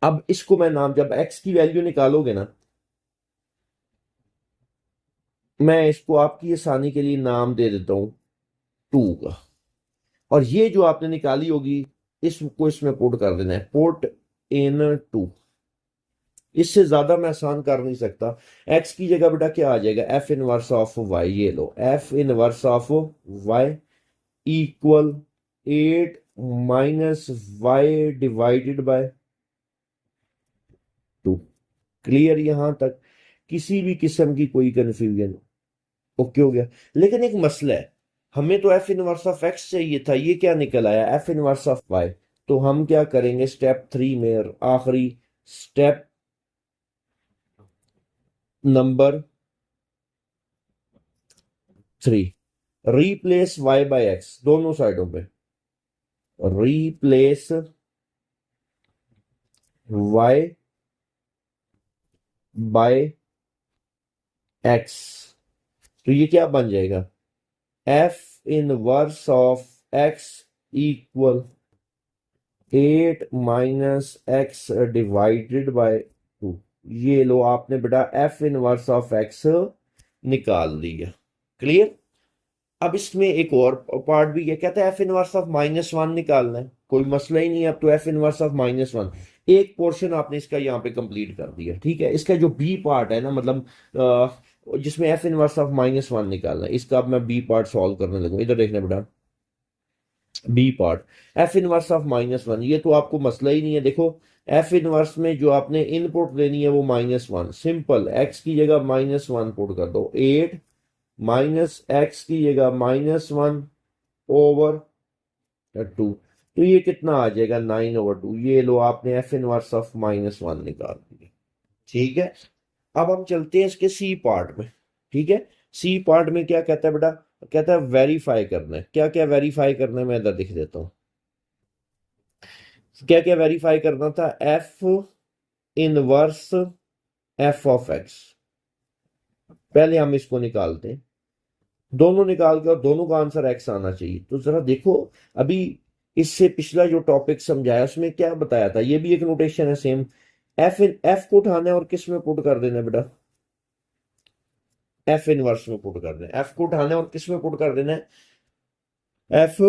Speaker 1: अब इसको मैं नाम, जब x की वैल्यू निकालोगे ना, मैं इसको आपकी आसानी के लिए नाम दे देता हूं 2 का। और ये जो आपने निकाली होगी इसको इसमें पुट कर देना है, पुट इन 2। इससे ज्यादा मैं आसान कर नहीं सकता। x की जगह बेटा क्या आ जाएगा, एफ इनवर्स ऑफ y, ये लो f inverse of y equal 8 minus y divided by 2। Clear यहां तक, किसी भी किस्म की कोई कंफ्यूजन, ओके हो गया। लेकिन एक मसला है, हमें तो एफ इनवर्स ऑफ एक्स चाहिए था, ये क्या निकल आया, एफ इनवर्स ऑफ वाई। तो हम क्या करेंगे स्टेप 3 में, आखिरी step number 3, replace y by x दोनों साइडों पे, रिप्लेस वाई बाय एक्स। तो ये क्या बन जाएगा, f inverse of x equal 8 minus x divided by 2। ये लो आपने बेटा एफ इनवर्स ऑफ एक्स निकाल दिया। क्लियर। अब इसमें एक और पार्ट भी है, कहता है एफ इनवर्स ऑफ -1 निकालना है, कोई मसला ही नहीं है। अब तो एफ इनवर्स ऑफ -1 एक पोर्शन आपने इसका यहाँ पे कंप्लीट कर दिया। ठीक है, इसका जो बी पार्ट है ना, मतलब जिसमें एफ इनवर्स ऑफ -1 निकालना है, इसका अब मैं बी पार्ट सॉल्व करने लगूँ। इधर देखना बेटा, b part f inverse of -1, ये तो आपको मसला ही नहीं है। देखो एफ इनवर्स में जो आपने इनपुट देनी है वो -1, सिंपल, एक्स की जगह -1 पुट कर दो, 8 माइनस एक्स की जगह -1 ओवर 2, तो ये कितना आ जाएगा 9/2। ये लो आपने एफ इनवर्स ऑफ -1 निकाल दिया। ठीक है, अब हम चलते हैं इसके सी पार्ट में। ठीक है, सी पार्ट में क्या कहता है बेटा, कहता है वेरीफाई करना है। क्या क्या वेरीफाई करना है मैं इधर लिख देता हूं। क्या क्या वेरीफाई करना था, F inverse f of x. पहले हम इसको निकालते हैं, दोनों निकाल के, और दोनों का आंसर एक्स आना चाहिए। तो जरा देखो, अभी इससे पिछला जो टॉपिक समझाया उसमें क्या बताया था, ये भी एक नोटेशन है सेम। एफ को उठाना है और किस में पुट कर देना है बेटा, एफ इनवर्स में पुट कर देना है। एफ को उठाना है और किस में पुट कर देना है, एफ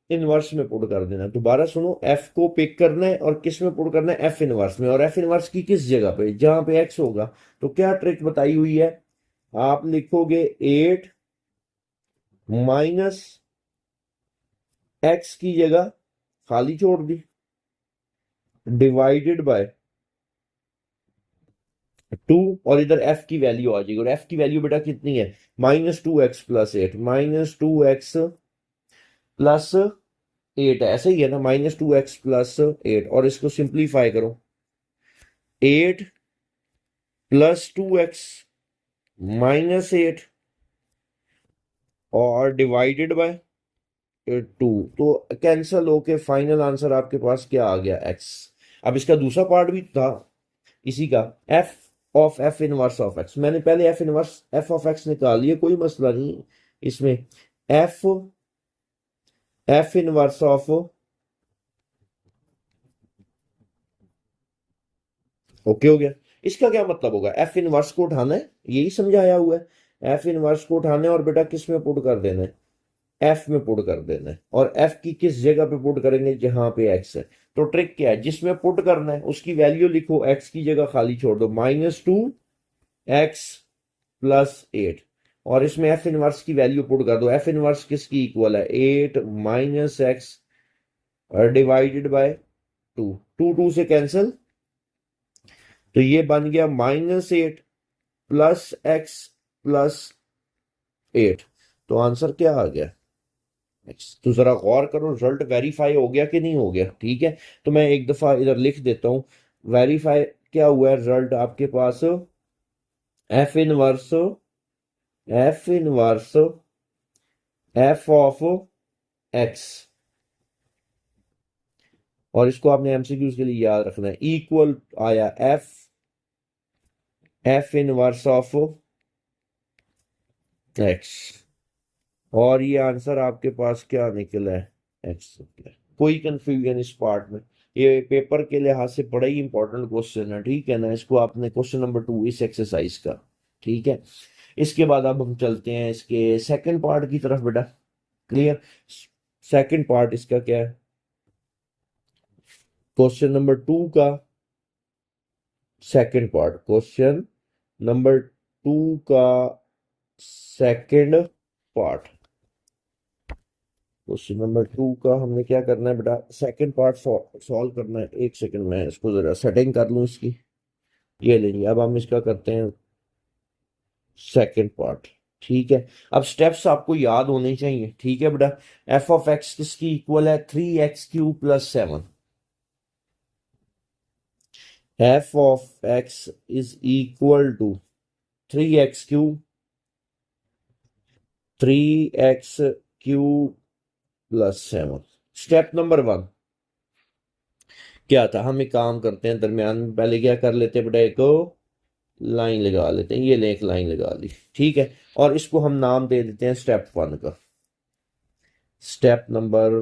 Speaker 1: इनवर्स में पुट कर देना है। दोबारा सुनो, एफ को पिक करना है और किस में पुट करना है, एफ इनवर्स में। और एफ इनवर्स की किस जगह पे, जहां पे एक्स होगा। तो क्या ट्रिक बताई हुई है, आप लिखोगे 8 माइनस एक्स की जगह खाली छोड़ दी, डिवाइडेड बाय 2, और इधर एफ की वैल्यू आ जाएगी। और एफ की वैल्यू बेटा कितनी है, -2x + 8, -2x + 8 है, ऐसे ही है ना, -2x + 8। और इसको सिंप्लीफाई करो, 8 + 2x -8 और डिवाइडेड बाय 2, तो कैंसल होके फाइनल आंसर आपके पास क्या आ गया, x। अब इसका दूसरा पार्ट भी था इसी का, F of F inverse of x. मैंने पहले F inverse f of x निकाल लिया, कोई मसला नहीं इसमें। F F inverse of, okay हो गया। इसका क्या मतलब होगा, एफ इनवर्स को उठाना है, यही समझाया हुआ है। एफ इनवर्स को उठाना है और बेटा किस में पुट कर देना है, एफ में पुट कर देना है। और एफ की किस जगह पे पुट करेंगे, जहां पे एक्स है। तो ट्रिक क्या है, जिसमें पुट करना है उसकी वैल्यू लिखो, एक्स की जगह खाली छोड़ दो, -2x + 8। और इसमें एफ इनवर्स की वैल्यू पुट कर दो, एफ इनवर्स किसकी इक्वल है, 8 - x डिवाइडेड बाय 2, 2 से कैंसिल, तो ये बन गया -8 + x + 8। तो आंसर क्या आ गया, तो जरा गौर करो, रिजल्ट वेरीफाई हो गया कि नहीं हो गया। ठीक है, तो मैं एक दफा इधर लिख देता हूं, वेरीफाई क्या हुआ है, रिजल्ट आपके पास f inverse f of x, और इसको आपने एमसीक्यूज के लिए याद रखना है, इक्वल आया एफ इनवर्स ऑफ एक्स। और ये आंसर आपके पास क्या निकला है, एक्स। कोई कंफ्यूजन इस पार्ट में, ये पेपर के लिहाज से बड़ा ही इंपॉर्टेंट क्वेश्चन है। ठीक है ना, इसको आपने क्वेश्चन नंबर 2 इस एक्सरसाइज का। ठीक है, इसके बाद अब हम चलते हैं इसके सेकंड पार्ट की तरफ बेटा। क्लियर, सेकंड पार्ट इसका क्या है, क्वेश्चन नंबर 2 का सेकंड पार्ट, क्वेश्चन नंबर 2 का सेकंड पार्ट। क्वेश्चन नंबर 2 का हमने क्या करना है बेटा, सेकंड पार्ट सॉल्व करना है। एक सेकंड में इसको जरा सेटिंग कर लूं इसकी, ये लीजिए। अब हम इसका करते हैं सेकंड पार्ट। ठीक है, अब स्टेप्स आपको याद होने चाहिए। ठीक है बेटा, एफ ऑफ एक्स किसकी इक्वल है, 3x³ + 7। F of x is equal to 3x³ + 7। Step number 1 क्या था, हम एक काम करते हैं, दरमियान में पहले क्या कर लेते हैं बेटा, एक लाइन लगा लेते हैं। ये ले, एक लाइन लगा ली। ठीक है, और इसको हम नाम दे देते हैं स्टेप 1 का। स्टेप नंबर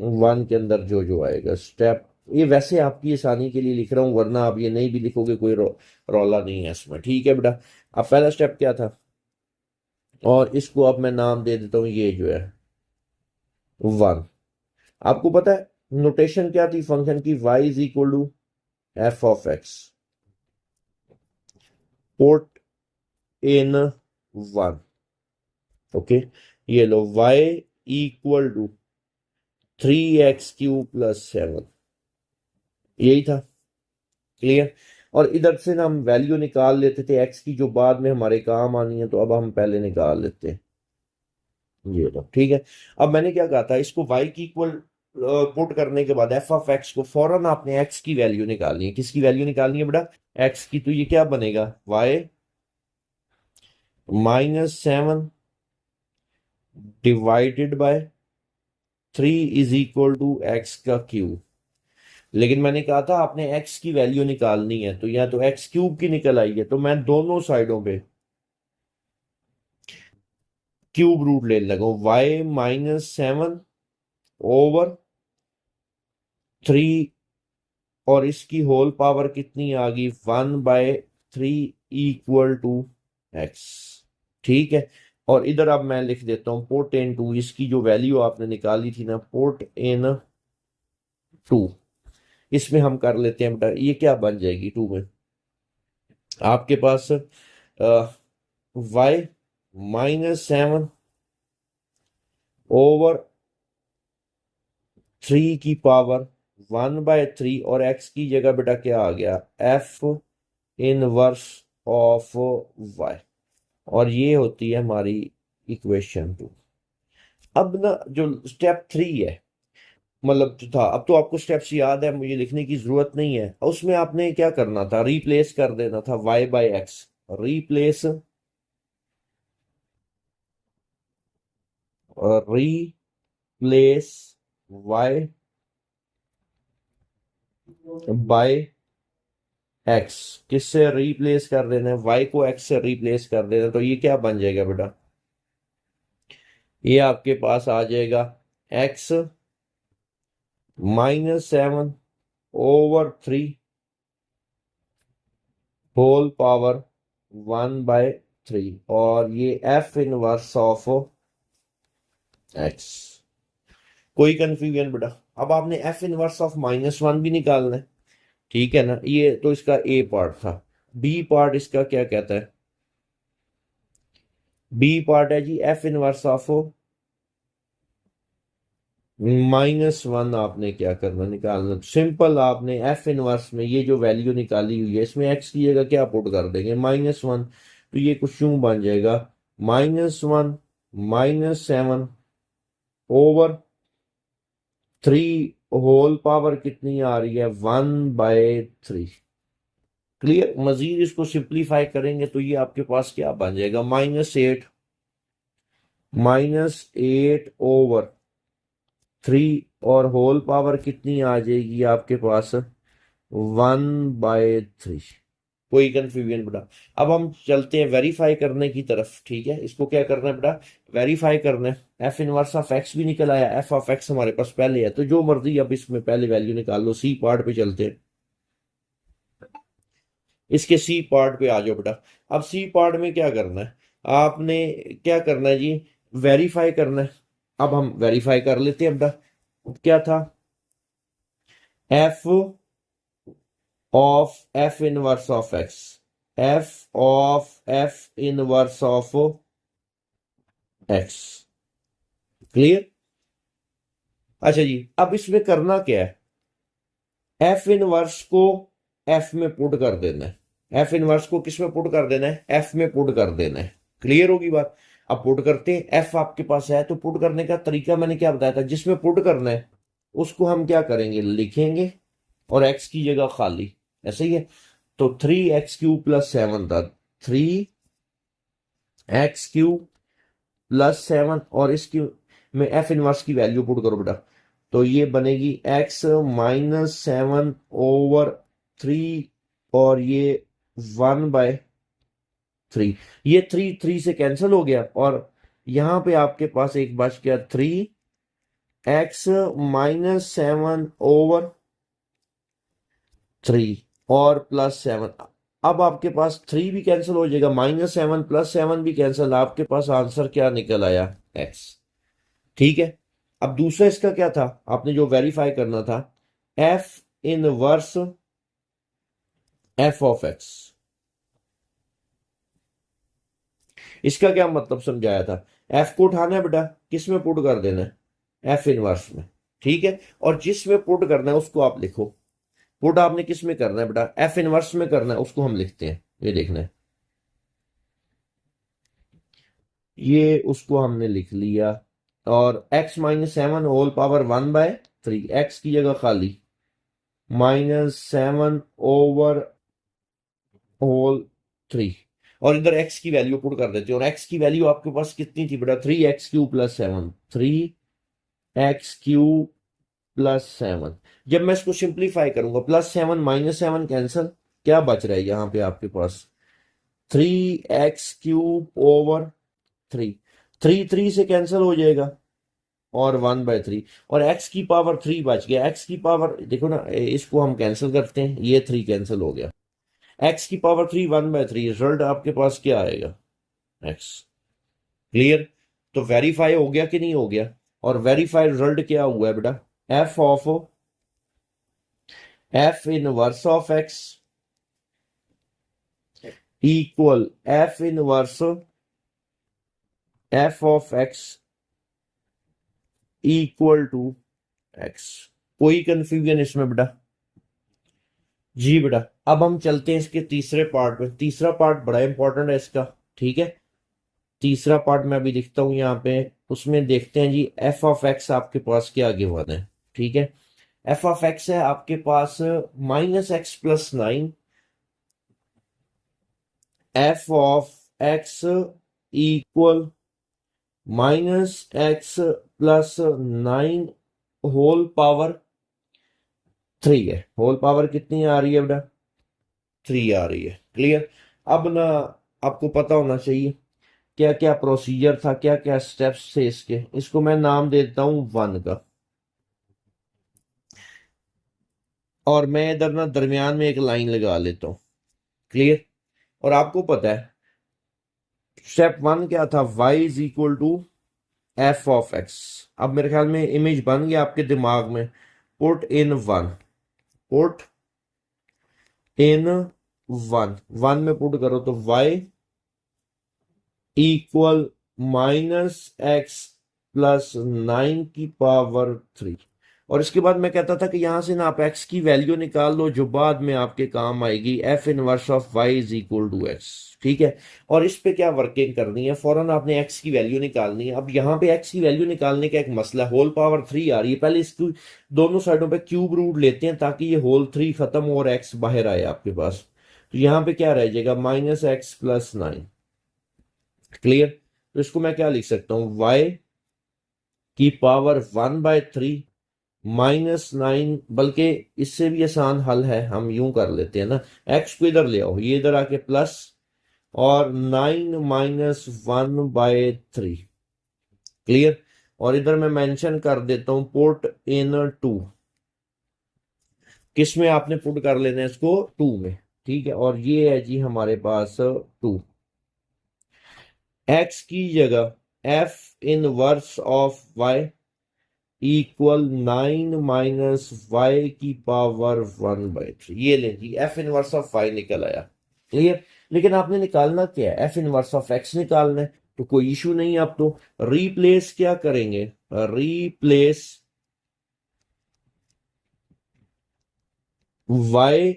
Speaker 1: वन के अंदर जो जो आएगा स्टेप, ये वैसे आपकी आसानी के लिए लिख रहा हूं, वरना आप ये नहीं भी लिखोगे कोई रौला नहीं है इसमें, ठीक है बेटा। अब पहला स्टेप क्या था, और इसको अब मैं नाम दे देता हूं, ये जो है वन। आपको पता है नोटेशन क्या थी फंक्शन की, y is equal to f of x put in one. Okay, ये लो y इक्वल टू 3x³ + 7, यही था। क्लियर। और इधर से ना हम वैल्यू निकाल लेते थे x की, जो बाद में हमारे काम आनी है, तो अब हम पहले निकाल लेते हैं, ये लो ठीक है। अब मैंने क्या कहा था, इसको y की इक्वल पुट करने के बाद एफ ऑफ एक्स को फौरन आपने x की वैल्यू निकालनी है। किसकी वैल्यू निकालनी है बेटा, x की। तो ये क्या बनेगा, y -7 divided by 3 is equal to x का क्यूब। लेकिन मैंने कहा था आपने x की वैल्यू निकालनी है, तो या तो x³ की निकल आई है, तो मैं दोनों साइडों पे क्यूब रूट ले लगा, y -7 ओवर 3, और इसकी होल पावर कितनी आ गई, 1/3 इक्वल टू एक्स। ठीक है। और इधर अब मैं लिख देता हूं पुट इन टू, इसकी जो वैल्यू आपने निकाली थी ना, पुट इन 2। इसमें हम कर लेते हैं बेटा, ये क्या बन जाएगी 2 में आपके पास y -7 ओवर 3 की पावर 1/3, और x की जगह बेटा क्या आ गया, f इनवर्स ऑफ y, और ये होती है हमारी इक्वेशन 2। अब ना जो स्टेप 3 है, मतलब जो था, अब तो आपको स्टेप्स याद है, मुझे लिखने की जरूरत नहीं है। उसमें आपने क्या करना था, रिप्लेस कर देना था y/x, replace replace y by x। किससे रिप्लेस कर देना है, y को x से रिप्लेस कर देना, तो ये क्या बन जाएगा बेटा, ये आपके पास आ जाएगा x -7 ओवर 3 होल पावर 1/3, और ये f इनवर्स ऑफ x। कोई कंफ्यूजन बेटा। अब आपने f इनवर्स ऑफ -1 भी निकालना है, ठीक है ना। ये तो इसका a पार्ट था, b पार्ट इसका क्या कहता है, b पार्ट है जी f इनवर्स ऑफ -1। आपने क्या करना, निकालना सिंपल, आपने f इनवर्स में ये जो वैल्यू निकाली हुई है, इसमें x की जगह क्या पुट कर देंगे, -1। तो ये कुछ यूं बन जाएगा, -1 -7 ओवर 3 होल पावर कितनी आ रही है, 1/3। क्लियर। मजीद इसको सिंप्लीफाई करेंगे तो ये आपके पास क्या बन जाएगा, -8 ओवर 3, और होल पावर कितनी आ जाएगी आपके पास, 1/3। कोई कंफ्यूजन बेटा। अब हम चलते हैं वेरीफाई करने की तरफ, ठीक है। इसको क्या करना है बेटा, वेरीफाई करना है। एफ इनवर्स ऑफ एक्स भी निकल आया, एफ ऑफ एक्स हमारे पास पहले है, तो जो मर्जी अब इसमें पहले वैल्यू निकाल लो। सी पार्ट पे चलते हैं, इसके सी पार्ट पे आ जाओ बेटा। अब सी पार्ट में क्या करना है, आपने क्या करना है जी, वेरीफाई करना है। अब हम वेरीफाई कर लेते हैं बेटा, क्या था, f of F inverse of x, f of F inverse of x. Clear. अच्छा जी, अब इसमें करना क्या है, एफ इनवर्स को एफ में पुट कर देना है। एफ इनवर्स को किस में पुट कर देना है, एफ में पुट कर देना है। क्लियर होगी बात। अब पुट करते हैं, एफ आपके पास है, तो पुट करने का तरीका मैंने क्या बताया था, जिसमें पुट करना है उसको हम क्या करेंगे, लिखेंगे, और एक्स की जगह खाली, ऐसे ही है। तो 3x³ + 7 था, 3x³ + 7, और इसकी में एफ इनवर्स की वैल्यू पुट करो बेटा, तो ये बनेगी x -7 ओवर 3, और ये 1/3। ये 3 3 से कैंसिल हो गया, और यहां पे आपके पास एक बच गया 3 एक्स -7/3 और +7। अब आपके पास 3 भी कैंसिल हो जाएगा, -7 +7 भी कैंसिल, आपके पास आंसर क्या निकल आया, एक्स। ठीक है। अब दूसरा इसका क्या था, आपने जो वेरीफाई करना था, F inverse f of x. इसका क्या मतलब समझाया था, एफ को उठाना है बेटा, किस में पुट कर देना है, एफ इनवर्स में। ठीक है। और जिसमें पुट करना है उसको आप लिखो। पुट आपने किस में करना है बेटा, एफ इनवर्स में करना है, उसको हम लिखते हैं, ये देखना है, ये उसको हमने लिख लिया। और x -7 होल पावर 1/3, एक्स की जगह खाली -7/3। और इधर x की वैल्यू पुट कर देते हैं, और x की वैल्यू आपके पास कितनी थी बेटा, 3x³ + 7, 3x³ + 7। जब मैं इसको सिंप्लीफाई करूंगा, +7 -7 कैंसिल, क्या बच रहा है यहां पे आपके पास, 3x³/3, 3 से कैंसिल हो जाएगा, और 1/3, और x³ बच गया। x की पावर देखो ना, इसको हम कैंसिल करते हैं, ये 3 कैंसिल हो गया, x³ 1/3, रिजल्ट आपके पास क्या आएगा, x। क्लियर। तो वेरीफाई हो गया कि नहीं हो गया, और वेरीफाई रिजल्ट क्या हुआ है बेटा, f inverse of x equal f inverse f of x equal to x. कोई कंफ्यूजन इसमें बेटा, जी बेटा। अब हम चलते हैं इसके तीसरे पार्ट में, तीसरा पार्ट बड़ा इंपॉर्टेंट है इसका। ठीक है। तीसरा पार्ट मैं अभी लिखता हूं यहाँ पे, उसमें देखते हैं जी, एफ ऑफ एक्स आपके पास क्या गिवन है। ठीक है। एफ ऑफ एक्स है आपके पास -x + 9, f of x equal -x + 9 whole power 3 है। होल पावर कितनी आ रही है बेटा, 3 आ रही है। क्लियर। अब ना आपको पता होना चाहिए क्या क्या प्रोसीजर था, क्या क्या स्टेप्स थे इसके, इसको मैं नाम देता हूं 1 का, और मैं इधर ना दरमियान में एक लाइन लगा लेता हूं। क्लियर। और आपको पता है स्टेप 1 क्या था, y = एफ ऑफ एक्स। अब मेरे ख्याल में इमेज बन गया आपके दिमाग में, पुट इन 1, पुट इन 1, 1 में पुट करो तो y इक्वल -x + 9 की पावर 3। और इसके बाद मैं कहता था कि यहां से ना आप x की वैल्यू निकाल लो जो बाद में आपके काम आएगी, F inverse of y = x। ठीक है। और इस पे क्या वर्किंग करनी है, फौरन आपने x की वैल्यू निकालनी है। अब यहाँ पे x की वैल्यू निकालने का एक मसला, होल पावर 3 आ रही है, पहले इसकी दोनों साइडों पे क्यूब रूट लेते हैं ताकि ये होल 3 खत्म हो और x बाहर आए आपके पास। तो यहाँ पे क्या रह जाएगा, -x + 9। क्लियर। तो इसको मैं क्या लिख सकता हूं, y की पावर 1/3 -9, बल्कि इससे भी आसान हल है, हम यूं कर लेते हैं ना, x को इधर ले आओ, ये इधर आके प्लस, और 9 - 1/3। क्लियर। और इधर मैं मेंशन कर देता हूं पुट इन 2, किस में आपने पुट कर लेना है इसको, 2 में। ठीक है। और ये है जी हमारे पास 2, x की जगह F inverse of y equal 9 - y⁻1/3। ये ले जी, एफ इनवर्स ऑफ y निकल आया। क्लियर। लेकिन आपने निकालना क्या है, एफ इनवर्स ऑफ x निकालना है, तो कोई इशू नहीं है। आप तो रिप्लेस क्या करेंगे, रिप्लेस y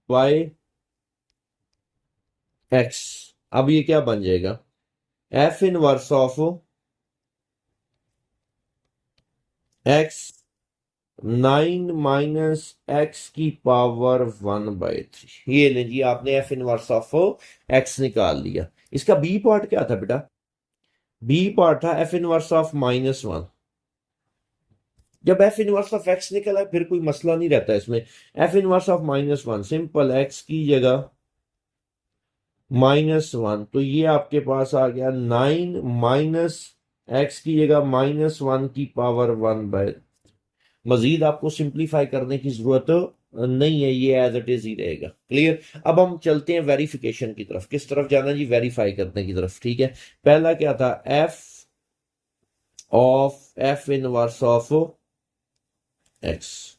Speaker 1: बाय x। अब ये क्या बन जाएगा, f inverse of x 9 - x⁻1/3। ये ले जी, आपने एफ इनवर्स ऑफ x निकाल लिया। इसका बी पार्ट क्या था बेटा, बी पार्ट था एफ इनवर्स ऑफ -1। जब एफ इनवर्स ऑफ x निकला फिर कोई मसला नहीं रहता इसमें, F inverse of -1 simple, x की जगह -1, तो ये आपके पास आ गया 9 - एक्स की जगह -1 की पावर 1/। मजीद आपको सिंप्लीफाई करने की जरूरत नहीं है, ये एज इट इज ही रहेगा। क्लियर। अब हम चलते हैं वेरिफिकेशन की तरफ। किस तरफ जाना जी? वेरीफाई करने की तरफ। ठीक है, पहला क्या था? F inverse of x.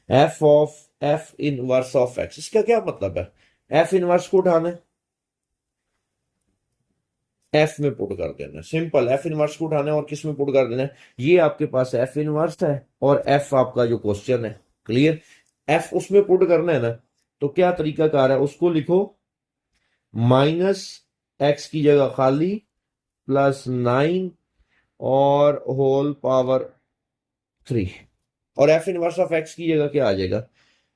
Speaker 1: F inverse of x, इसका क्या मतलब है? एफ इनवर्स को उठाना है, एफ में पुट कर देना है। सिंपल, एफ इनवर्स को उठाना है और किस में पुट कर देना है? ये आपके पास एफ इनवर्स है और एफ आपका जो क्वेश्चन है। क्लियर। एफ उसमें पुट करना है ना, तो क्या तरीका कार है? उसको लिखो -x की जगह खाली +9 और होल पावर 3। और एफ इनवर्स ऑफ एक्स की जगह क्या आ जाएगा?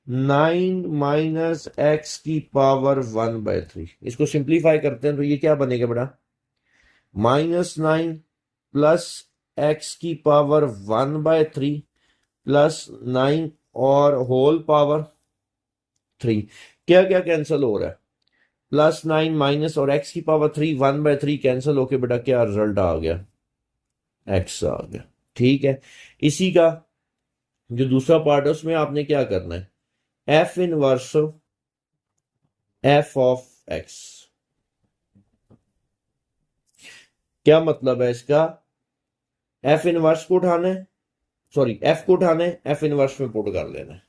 Speaker 1: 9 - x की पावर 1/3। इसको सिंप्लीफाई करते हैं तो ये क्या बनेगा बेटा? -9 + x की पावर 1/3 +9 और होल पावर 3। क्या क्या कैंसिल हो रहा है? +9 माइनस और x की पावर 3 1/3 कैंसिल होके बेटा क्या रिजल्ट आ गया? x आ गया। ठीक है, इसी का जो दूसरा पार्ट है उसमें आपने क्या करना है? F inverse f of x. क्या मतलब है इसका? एफ इनवर्स को उठाना है, सॉरी एफ को उठाना है, एफ इनवर्स में पुट कर लेना है।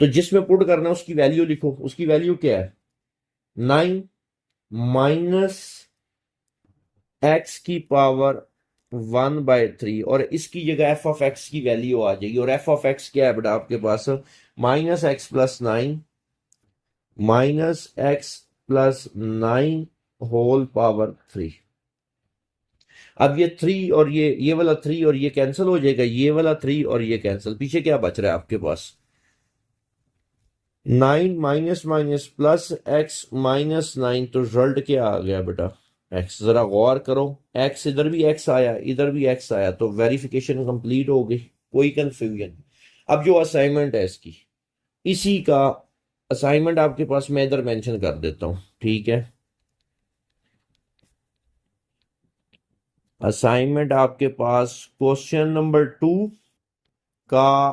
Speaker 1: तो जिसमें पुट करना है उसकी वैल्यू लिखो। उसकी वैल्यू क्या है? 9 माइनस एक्स की पावर 1/3 और इसकी जगह एफ ऑफ एक्स की वैल्यू आ जाएगी। और एफ ऑफ एक्स क्या है बेटा आपके पास? -x + 9 -x + 9 whole power 3। अब ये 3 और ये वाला 3 और ये कैंसिल हो जाएगा, ये वाला 3 और ये कैंसिल। पीछे क्या बच रहा है आपके पास? 9 माइनस माइनस प्लस x -9। तो रिजल्ट क्या आ गया बेटा? x। जरा गौर करो, x इधर भी x आया, इधर भी x आया, तो वेरिफिकेशन कंप्लीट हो गई, कोई कंफ्यूजन। अब जो असाइनमेंट है इसकी, इसी का असाइनमेंट आपके पास मैं इधर मेंशन कर देता हूं। ठीक है, असाइनमेंट आपके पास क्वेश्चन नंबर 2 का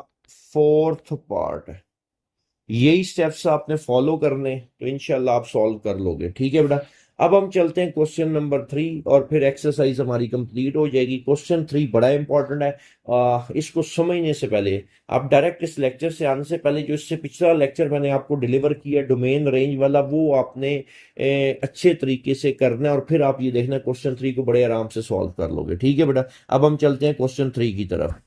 Speaker 1: 4th पार्ट है। यही स्टेप्स आपने फॉलो करने, तो इंशाल्लाह आप सॉल्व कर लोगे। ठीक है बेटा। अब हम चलते हैं क्वेश्चन नंबर 3 और फिर एक्सरसाइज हमारी कंप्लीट हो जाएगी। क्वेश्चन 3 बड़ा इंपॉर्टेंट है। इसको समझने से पहले आप डायरेक्ट इस लेक्चर से आने से पहले जो इससे पिछला लेक्चर मैंने आपको डिलीवर किया डोमेन रेंज वाला, वो आपने अच्छे तरीके से करना है और फिर आप ये देखना क्वेश्चन 3 को बड़े आराम से सॉल्व कर लोगे। ठीक है बेटा। अब हम चलते हैं क्वेश्चन 3 की तरफ।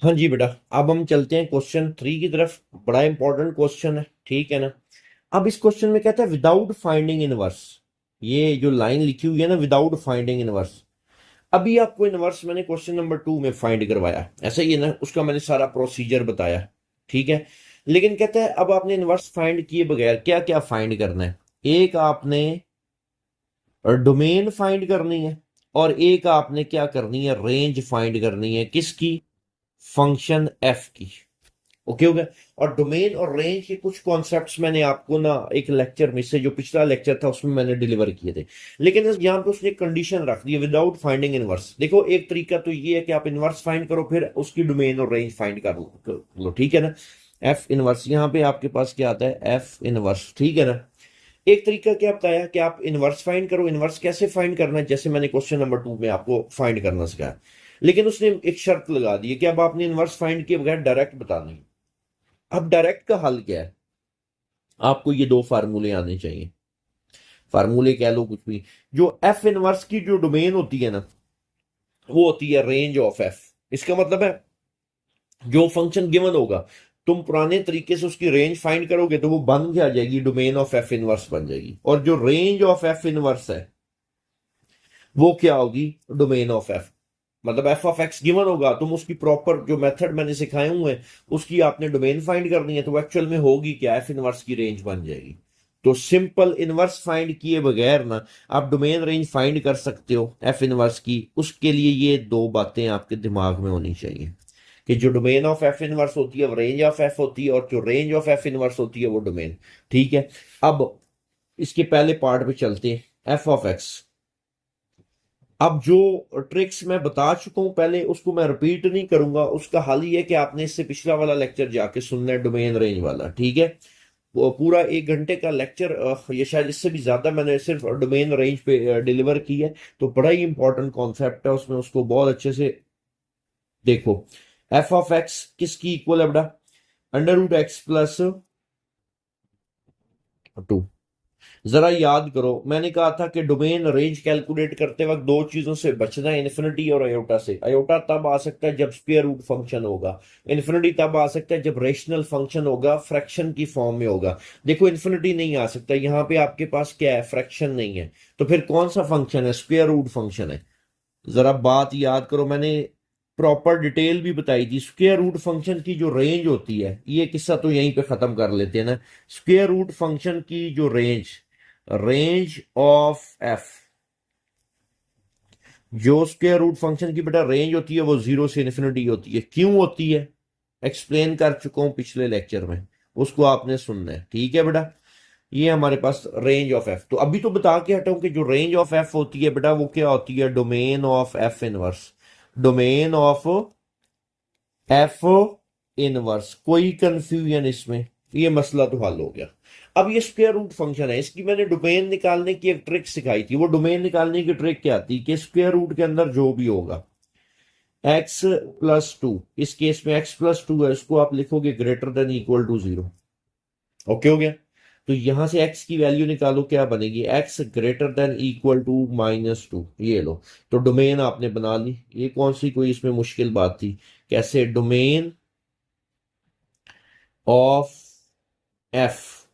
Speaker 1: हाँ जी बेटा, अब हम चलते हैं क्वेश्चन 3 की तरफ। बड़ा इंपॉर्टेंट क्वेश्चन है, ठीक है ना। अब इस क्वेश्चन में कहता है विदाउट फाइंडिंग इनवर्स। ये जो लाइन लिखी हुई है ना, विदाउट फाइंडिंग इनवर्स। अभी आपको इनवर्स मैंने क्वेश्चन नंबर 2 में फाइंड करवाया, ऐसा ही है ना, उसका मैंने सारा प्रोसीजर बताया। ठीक है, लेकिन कहता है अब आपने इनवर्स फाइंड किए बगैर क्या क्या फाइंड करना है? एक आपने डोमेन फाइंड करनी है और एक आपने क्या करनी है? रेंज फाइंड करनी है। किसकी? फंक्शन एफ की। ओके हो गया। और डोमेन और रेंज के कुछ कॉन्सेप्ट्स मैंने आपको ना एक लेक्चर में से, जो पिछला लेक्चर था उसमें मैंने डिलीवर किए थे, लेकिन यहाँ पे उसने कंडीशन रख दी विदाउट फाइंडिंग इनवर्स। देखो, एक तरीका तो ये है कि आप इनवर्स फाइंड करो फिर उसकी डोमेन और रेंज फाइंड कर लो। ठीक है ना। एफ इनवर्स, यहाँ पे आपके पास क्या आता है? F inverse. ठीक है ना। एक तरीका क्या बताया कि आप इनवर्स फाइंड करो। इनवर्स कैसे फाइंड करना है? जैसे मैंने क्वेश्चन नंबर 2 में आपको फाइंड करना सिखाया, लेकिन उसने एक शर्त लगा दी है कि अब आपने इनवर्स फाइंड किए बगैर डायरेक्ट बताना है। अब डायरेक्ट का हल क्या है? आपको ये दो फार्मूले आने चाहिए। फार्मूले कह लो कुछ भी। जो एफ इनवर्स की जो डोमेन होती है ना, वो होती है रेंज ऑफ एफ। इसका मतलब है जो फंक्शन गिवन होगा, तुम पुराने तरीके से उसकी रेंज फाइंड करोगे तो वो बन क्या जाएगी? डोमेन ऑफ एफ इनवर्स बन जाएगी। और जो रेंज ऑफ एफ इनवर्स है वो क्या होगी? Domain of F. मतलब एफ ऑफ एक्स गिवन होगा, तुम उसकी प्रॉपर जो मेथड मैंने सिखाए हुए हैं उसकी आपने डोमेन फाइंड करनी है, तो एक्चुअल में होगी क्या? एफ इनवर्स की रेंज बन जाएगी। तो सिंपल इनवर्स फाइंड किए बगैर ना आप डोमेन रेंज फाइंड कर सकते हो एफ इनवर्स की। उसके लिए ये दो बातें आपके दिमाग में होनी चाहिए कि जो डोमेन ऑफ एफ इनवर्स होती है वो रेंज ऑफ एफ होती है, और जो रेंज ऑफ एफ इनवर्स होती है वो डोमेन। ठीक है। अब इसके पहले पार्ट पे चलते हैं। एफ ऑफ एक्स, अब जो ट्रिक्स मैं बता चुका हूं पहले, उसको मैं रिपीट नहीं करूंगा। उसका हल ये है कि आपने इससे पिछला वाला लेक्चर जाके सुनना है, डोमेन रेंज वाला, ठीक है। वो पूरा 1 घंटे का लेक्चर, ये शायद इससे भी ज्यादा मैंने सिर्फ डोमेन रेंज पे डिलीवर की है। तो बड़ा ही इंपॉर्टेंट कॉन्सेप्ट है उसमें, उसको बहुत अच्छे से देखो। एफ ऑफ एक्स किसकी इक्वल है बेटा? Under root x plus 2। जरा याद करो, मैंने कहा था कि डोमेन रेंज कैलकुलेट करते वक्त दो चीजों से बचना है, इन्फिनिटी और अयोटा से। अयोटा तब आ सकता है जब स्क्वायर रूट फंक्शन होगा, इन्फिनिटी तब आ सकता है जब रेशनल फंक्शन होगा, फ्रैक्शन की फॉर्म में होगा। देखो इन्फिनिटी नहीं आ सकता, यहां पे आपके पास क्या है, फ्रैक्शन नहीं है, तो फिर कौन सा फंक्शन है? स्क्वायर रूट फंक्शन है। जरा बात याद करो, मैंने प्रॉपर डिटेल भी बताई थी। स्क्वायर रूट फंक्शन की जो रेंज होती है, ये किस्सा तो यहीं पे खत्म कर लेते हैं ना। स्क्वायर रूट फंक्शन की जो रेंज, रेंज ऑफ एफ, जो स्क्वायर रूट फंक्शन की बेटा रेंज होती है वो 0 से इन्फिनिटी होती है। क्यों होती है? एक्सप्लेन कर चुका हूं पिछले लेक्चर में, उसको आपने सुनना है, ठीक है बेटा। ये हमारे पास रेंज ऑफ एफ। तो अभी तो बता के हटाऊं कि जो रेंज ऑफ एफ होती है बेटा वो क्या होती है? Domain of F inverse. Domain of F inverse. कोई कंफ्यूजन इसमें? ये मसला तो हल हो गया। अब ये स्क्वायर रूट फंक्शन है, इसकी मैंने डोमेन निकालने की एक ट्रिक सिखाई थी। वो डोमेन निकालने की ट्रिक क्या थी कि स्क्वायर रूट के अंदर जो भी होगा x प्लस 2, इस केस में x प्लस 2 है, इसको आप लिखोगे greater than equal to 0। Okay हो गया? तो यहां से x की वैल्यू निकालो, क्या बनेगी? x greater than equal to -2। ये लो, तो डोमेन आपने बना ली। ये कौन सी कोई इसमें मुश्किल बात थी? कैसे? Domain of F.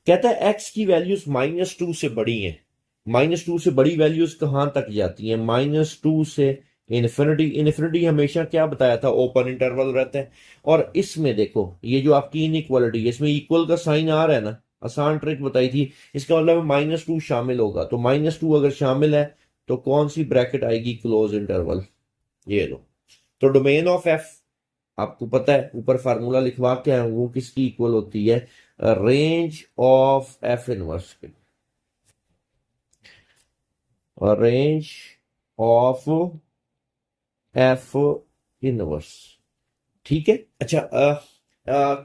Speaker 1: कहता है x की वैल्यूज -2 से बड़ी हैं। -2 से बड़ी वैल्यूज कहां तक जाती हैं? -2 से इन्फिनिटी। इन्फिनिटी हमेशा क्या बताया था? ओपन इंटरवल रहता है। और इसमें देखो, ये जो आपकी इनइक्वालिटी है, इसमें इक्वल का साइन आ रहा है ना, आसान ट्रिक बताई थी। इसका मतलब -2 शामिल होगा, तो -2 अगर शामिल है तो कौन सी ब्रैकेट आएगी? Close interval. ये लो, तो डोमेन ऑफ एफ आपको पता है, ऊपर फार्मूला लिखवा के आया हूं, वो किसकी इक्वल होती है? रेंज ऑफ एफ इनवर्स के। रेंज ऑफ एफ इनवर्स, ठीक है। अच्छा,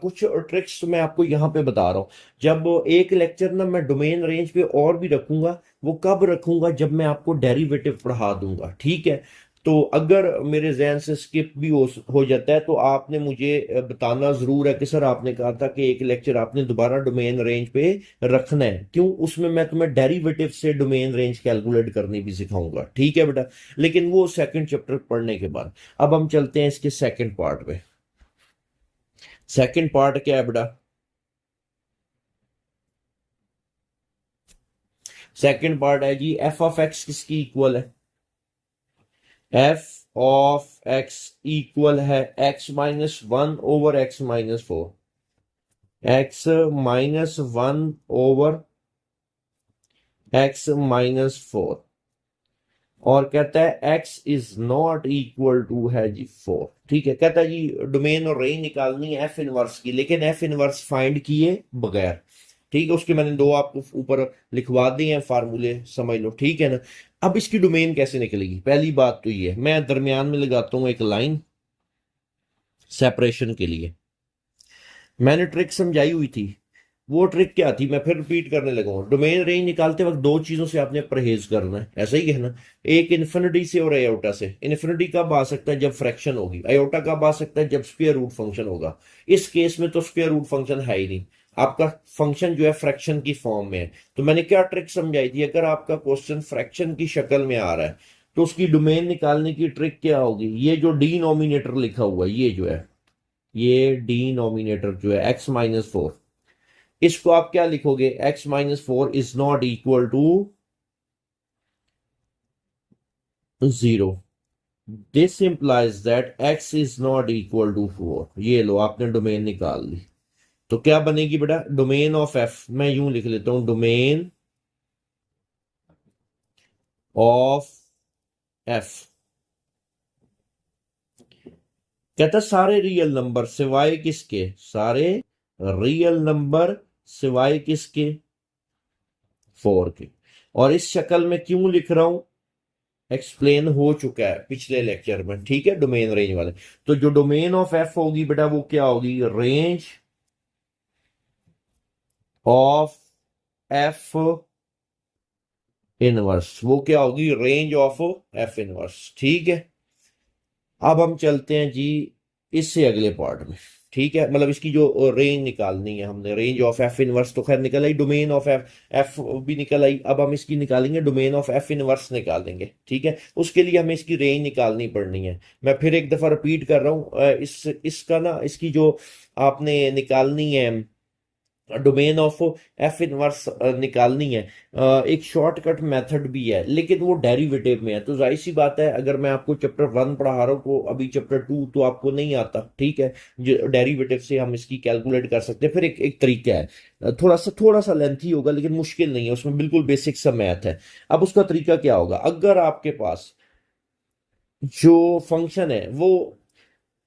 Speaker 1: कुछ ट्रिक्स मैं आपको यहां पे बता रहा हूं। जब एक लेक्चर ना मैं डोमेन रेंज पे और भी रखूंगा, वो कब रखूंगा? जब मैं आपको डेरिवेटिव पढ़ा दूंगा, ठीक है। तो अगर मेरे जहन से स्किप भी हो जाता है तो आपने मुझे बताना जरूर है कि सर आपने कहा था कि एक लेक्चर आपने दोबारा डोमेन रेंज पे रखना है। क्यों? उसमें मैं तुम्हें डेरिवेटिव से डोमेन रेंज कैलकुलेट करनी भी सिखाऊंगा, ठीक है बेटा। लेकिन वो सेकंड चैप्टर पढ़ने के बाद। अब हम चलते हैं इसके सेकंड पार्ट पे। सेकंड पार्ट क्या है बेटा? सेकंड पार्ट है जी, एफ ऑफ एक्स किसकी इक्वल है? एफ ऑफ एक्स इक्वल है x-1/x-4। x-1/x-4। और कहता है x is not equal to है जी 4। ठीक है, कहता है जी डोमेन और रेंज निकालनी है एफ इनवर्स की, लेकिन एफ इनवर्स फाइंड किए बगैर। ठीक है, उसके मैंने दो आपको ऊपर लिखवा दिए हैं फार्मूले, समझ लो, ठीक है ना। अब इसकी डोमेन कैसे निकलेगी? पहली बात तो ये है, मैं दरमियान में लगाता हूं एक लाइन सेपरेशन के लिए। मैंने ट्रिक समझाई हुई थी, वो ट्रिक क्या थी मैं फिर रिपीट करने लगा हूं। डोमेन रेंज निकालते वक्त दो चीजों से आपने परहेज करना है, ऐसा ही है ना। एक इन्फिनिटी से और अयोटा से। इन्फिनिटी कब आ सकता है? जब फ्रैक्शन होगी। अयोटा कब आ सकता है? जब स्क्वायर रूट फंक्शन होगा। इस केस में तो स्क्वायर रूट फंक्शन है ही नहीं, आपका फंक्शन जो है फ्रैक्शन की फॉर्म में है। तो मैंने क्या ट्रिक समझाई थी? अगर आपका क्वेश्चन फ्रैक्शन की शक्ल में आ रहा है तो उसकी डोमेन निकालने की ट्रिक क्या होगी? ये जो डिनोमिनेटर लिखा हुआ है, ये जो है, ये डिनोमिनेटर जो है x-4, इसको आप क्या लिखोगे? x-4 is not equal to 0। This implies that x is not equal to 4। ये लो, आपने डोमेन निकाल ली। तो क्या बनेगी बेटा? डोमेन ऑफ f, मैं यूं लिख लेता हूं, डोमेन ऑफ f। कहता सारे रियल नंबर सिवाय किसके? सारे रियल नंबर सिवाय किसके? 4 के। और इस शक्ल में क्यों लिख रहा हूं? एक्सप्लेन हो चुका है पिछले लेक्चर में, ठीक है, डोमेन रेंज वाले। तो जो डोमेन ऑफ एफ होगी बेटा वो क्या होगी, रेंज ऑफ एफ इनवर्स, वो क्या होगी, रेंज ऑफ एफ इनवर्स, ठीक है। अब हम चलते हैं जी इससे अगले पार्ट में, ठीक है, मतलब इसकी जो रेंज निकालनी है हमने, रेंज ऑफ एफ इनवर्स तो खैर निकल आई, डोमेन ऑफ एफ एफ भी निकल आई, अब हम इसकी निकालेंगे डोमेन ऑफ एफ इनवर्स निकालेंगे, ठीक है। उसके लिए हमें इसकी रेंज निकालनी पड़नी है। मैं फिर एक दफा रिपीट कर रहा हूँ, इसका ना, इसकी जो आपने निकालनी है डोमेन ऑफ एफ इनवर्स निकालनी है, एक शॉर्टकट मेथड भी है लेकिन वो डेरिवेटिव में है। तो जाहिर सी बात है, अगर मैं आपको चैप्टर 1 पढ़ा रहा हूँ तो अभी चैप्टर 2 तो आपको नहीं आता, ठीक है। जो डेरिवेटिव से हम इसकी कैलकुलेट कर सकते हैं। फिर एक एक तरीका है, थोड़ा सा लेंथी होगा लेकिन मुश्किल नहीं है, उसमें बिल्कुल बेसिक सा मैथ है। अब उसका तरीका क्या होगा, अगर आपके पास जो फंक्शन है वो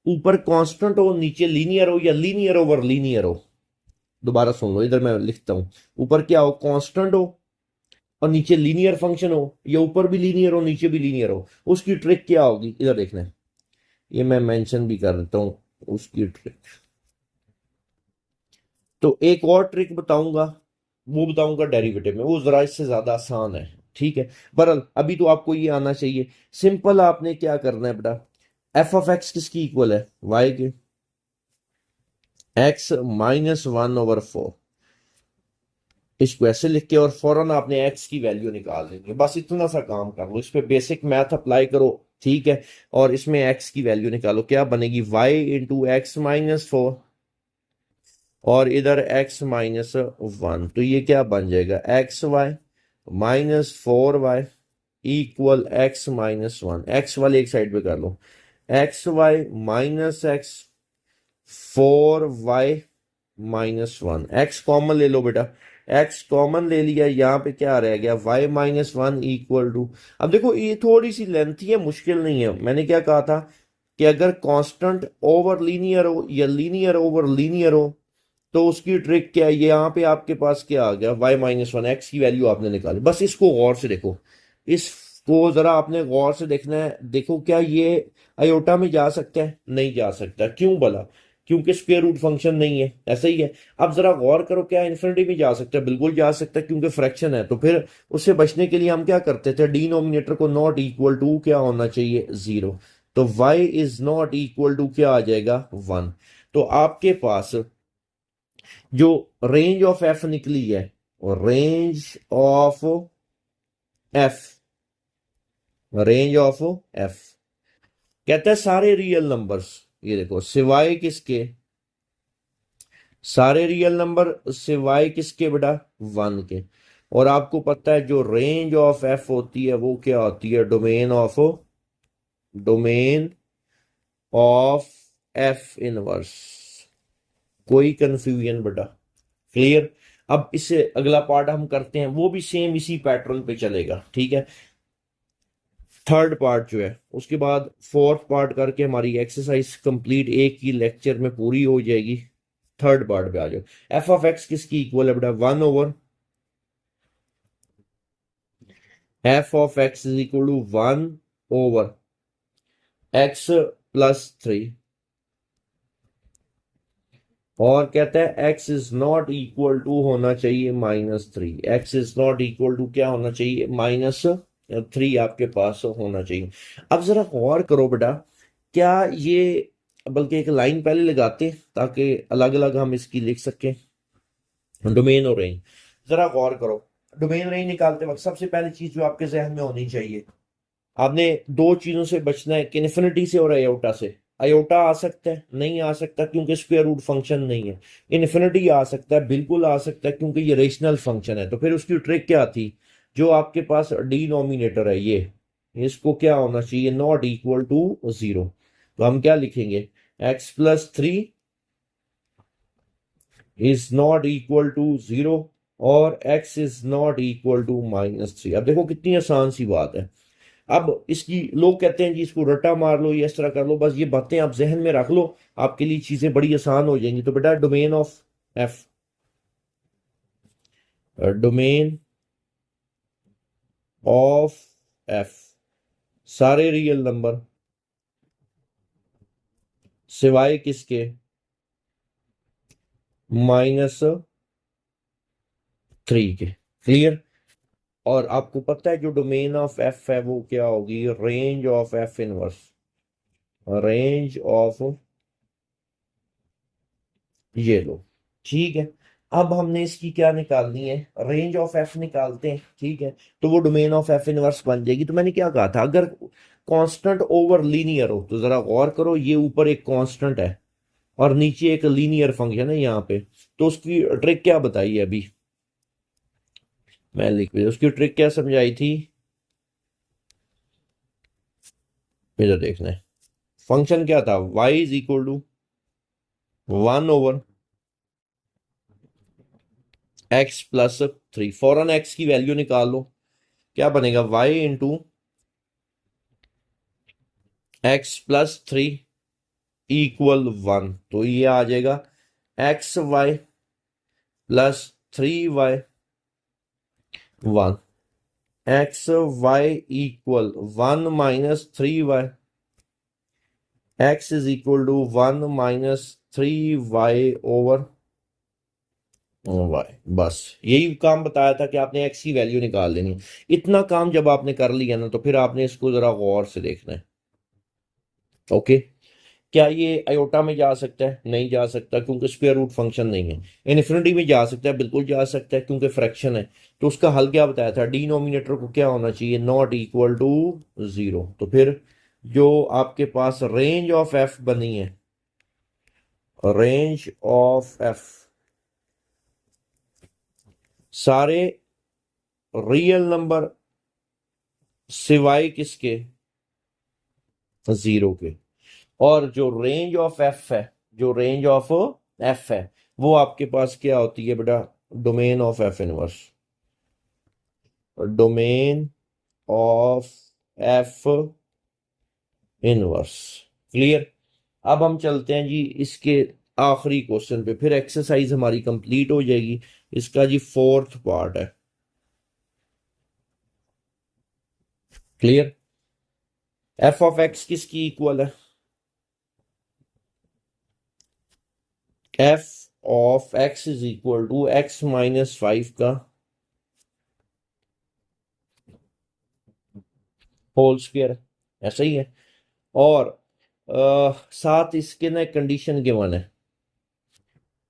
Speaker 1: ऊपर कांस्टेंट हो, नीचे लीनियर हो, या लीनियर ओवर लीनियर हो, दोबारा सुन लो, इधर मैं लिखता हूं, ऊपर क्या हो, कांस्टेंट हो, और नीचे लीनियर फंक्शन हो, या ऊपर भी लीनियर हो नीचे भी लीनियर हो, उसकी ट्रिक क्या होगी, इधर देखना है, ये मैं मेंशन भी कर देता हूं उसकी ट्रिक। तो एक और ट्रिक बताऊंगा, वो बताऊंगा डेरिवेटिव में, वो जरा इससे ज्यादा आसान है, ठीक है। बहरहाल अभी तो आपको ये आना चाहिए। सिंपल आपने क्या करना है बेटा, एफ ऑफ एक्स किसकी इक्वल है, वाई के, एक्स माइनस 1/4, इसको ऐसे लिख के और फौरन आपने एक्स की वैल्यू निकाल देनी है। बस इतना सा काम कर लो, इस पे बेसिक मैथ अप्लाई करो, ठीक है, और इसमें एक्स की वैल्यू निकालो, क्या बनेगी, वाई इंटू एक्स माइनस 4, और इधर एक्स माइनस 1, तो ये क्या बन जाएगा, x y minus 4y equal x minus 1, x वाले एक साइड पे कर लो, x y minus x 4y-1, x common ले लो बेटा, एक्स कॉमन ले लिया, यहाँ पे क्या रह गया, y-1 इक्वल टू, अब देखो ये थोड़ी सी लेंथी है, मुश्किल नहीं है। मैंने क्या कहा था कि अगर कांस्टेंट ओवर लीनियर हो या लीनियर ओवर लीनियर हो तो उसकी ट्रिक क्या है, ये यहाँ पे आपके पास क्या आ गया, y-1, एक्स की वैल्यू आपने निकाली। बस इसको गौर से देखो, इसको जरा आपने गौर से देखना है। देखो क्या ये अयोटा में जा सकता है, नहीं जा सकता, क्यों भला, क्योंकि स्क्वायर रूट फंक्शन नहीं है, ऐसा ही है। अब जरा गौर करो, क्या इन्फिनिटी में जा सकता है, बिल्कुल जा सकता है, क्योंकि फ्रैक्शन है। तो फिर उससे बचने के लिए हम क्या करते थे, डिनोमिनेटर को नॉट इक्वल टू क्या होना चाहिए, 0। तो y is not equal to क्या आ जाएगा, 1। तो आपके पास जो रेंज ऑफ एफ निकली है, और range of F, range of F कहता है सारे रियल नंबर्स, ये देखो सिवाय किसके, सारे रियल नंबर सिवाय किसके बेटा, 1 के। और आपको पता है जो रेंज ऑफ एफ होती है वो क्या होती है, डोमेन ऑफ एफ इनवर्स। कोई कंफ्यूजन बेटा, क्लियर। अब इससे अगला पार्ट हम करते हैं, वो भी सेम इसी पैटर्न पे चलेगा, ठीक है। थर्ड पार्ट जो है उसके बाद फोर्थ पार्ट करके हमारी एक्सरसाइज कंप्लीट एक ही लेक्चर में पूरी हो जाएगी। थर्ड पार्ट पे आ जाओ। एफ ऑफ एक्स किसकी इक्वल है बेटा, 1/, f of x is equal to 1/, x plus 3, और कहता है x is not equal to होना चाहिए -3, x is not equal to क्या होना चाहिए, -3 आपके पास होना चाहिए। अब जरा गौर करो बेटा, क्या ये, बल्कि एक लाइन पहले लगाते ताकि अलग अलग हम इसकी लिख सकें, डोमेन और रेंज। जरा गौर करो, डोमेन रेंज निकालते वक्त सबसे पहली चीज जो आपके जहन में होनी चाहिए, आपने दो चीजों से बचना है, कि इन्फिनिटी से और अयोटा से। अयोटा आ सकता है, नहीं आ सकता क्योंकि स्क्वायर रूट फंक्शन नहीं है। इन्फिनिटी आ सकता है, बिल्कुल आ सकता है क्योंकि ये रेशनल फंक्शन है। तो फिर उसकी ट्रिक क्या थी, जो आपके पास डिनोमिनेटर है ये, इसको क्या होना चाहिए, नॉट इक्वल टू 0। तो हम क्या लिखेंगे, x plus 3 is not equal to 0, और x is not equal to -3। अब देखो कितनी आसान सी बात है। अब इसकी लोग कहते हैं जी इसको रट्टा मार लो या इस तरह कर लो, बस ये बातें आप जहन में रख लो, आपके लिए चीजें बड़ी आसान हो जाएंगी। तो बेटा domain of F, domain of F सारे रियल नंबर सिवाय किसके, -3 के। क्लियर। और आपको पता है जो डोमेन ऑफ एफ है वो क्या होगी, range of F inverse, range of, ये लो। ठीक है। अब हमने इसकी क्या निकालनी है, रेंज ऑफ एफ निकालते हैं। ठीक है। तो वो डोमेन ऑफ एफ इनवर्स बन जाएगी। तो मैंने क्या कहा था, अगर कांस्टेंट ओवर लीनियर हो तो जरा गौर करो, ये ऊपर एक कांस्टेंट है और नीचे एक लीनियर फंक्शन है यहाँ पे, तो उसकी ट्रिक क्या बताई है अभी मैं लिख भी, उसकी ट्रिक क्या समझाई थी, इधर देखना है। फंक्शन क्या था, y is equal to 1/x+3। फौरन x की वैल्यू निकाल लो, क्या बनेगा, y इंटू x+3 इक्वल 1। तो ये आ जाएगा xy+3y 1, xy equal 1 - 3y, x is equal to 1 - 3y/y। बस यही काम बताया था कि आपने x की वैल्यू निकाल लेनी है। इतना काम जब आपने कर लिया ना, तो फिर आपने इसको जरा गौर से देखना है। ओके। क्या ये आयोटा में जा सकता है, नहीं जा सकता क्योंकि स्क्वायर रूट फंक्शन नहीं है। इन्फिनिटी में जा सकता है, बिल्कुल जा सकता है क्योंकि फ्रैक्शन है। तो उसका हल क्या बताया था, डिनोमिनेटर को क्या होना चाहिए, नॉट इक्वल टू 0। तो फिर जो आपके पास रेंज ऑफ एफ बनी है, रेंज ऑफ एफ सारे रियल नंबर सिवाय किसके, 0 के। और जो रेंज ऑफ एफ है, जो रेंज ऑफ एफ है, वो आपके पास क्या होती है बेटा, domain of F inverse, domain of F inverse. Clear. अब हम चलते हैं जी इसके आखिरी क्वेश्चन पे, फिर एक्सरसाइज हमारी कंप्लीट हो जाएगी। इसका जी फोर्थ पार्ट है। क्लियर। एफ ऑफ एक्स किसकी इक्वल है, f of x is equal to x-5 का होल स्क्वायर, ऐसा ही है। और साथ इसके ना कंडीशन गिवन है,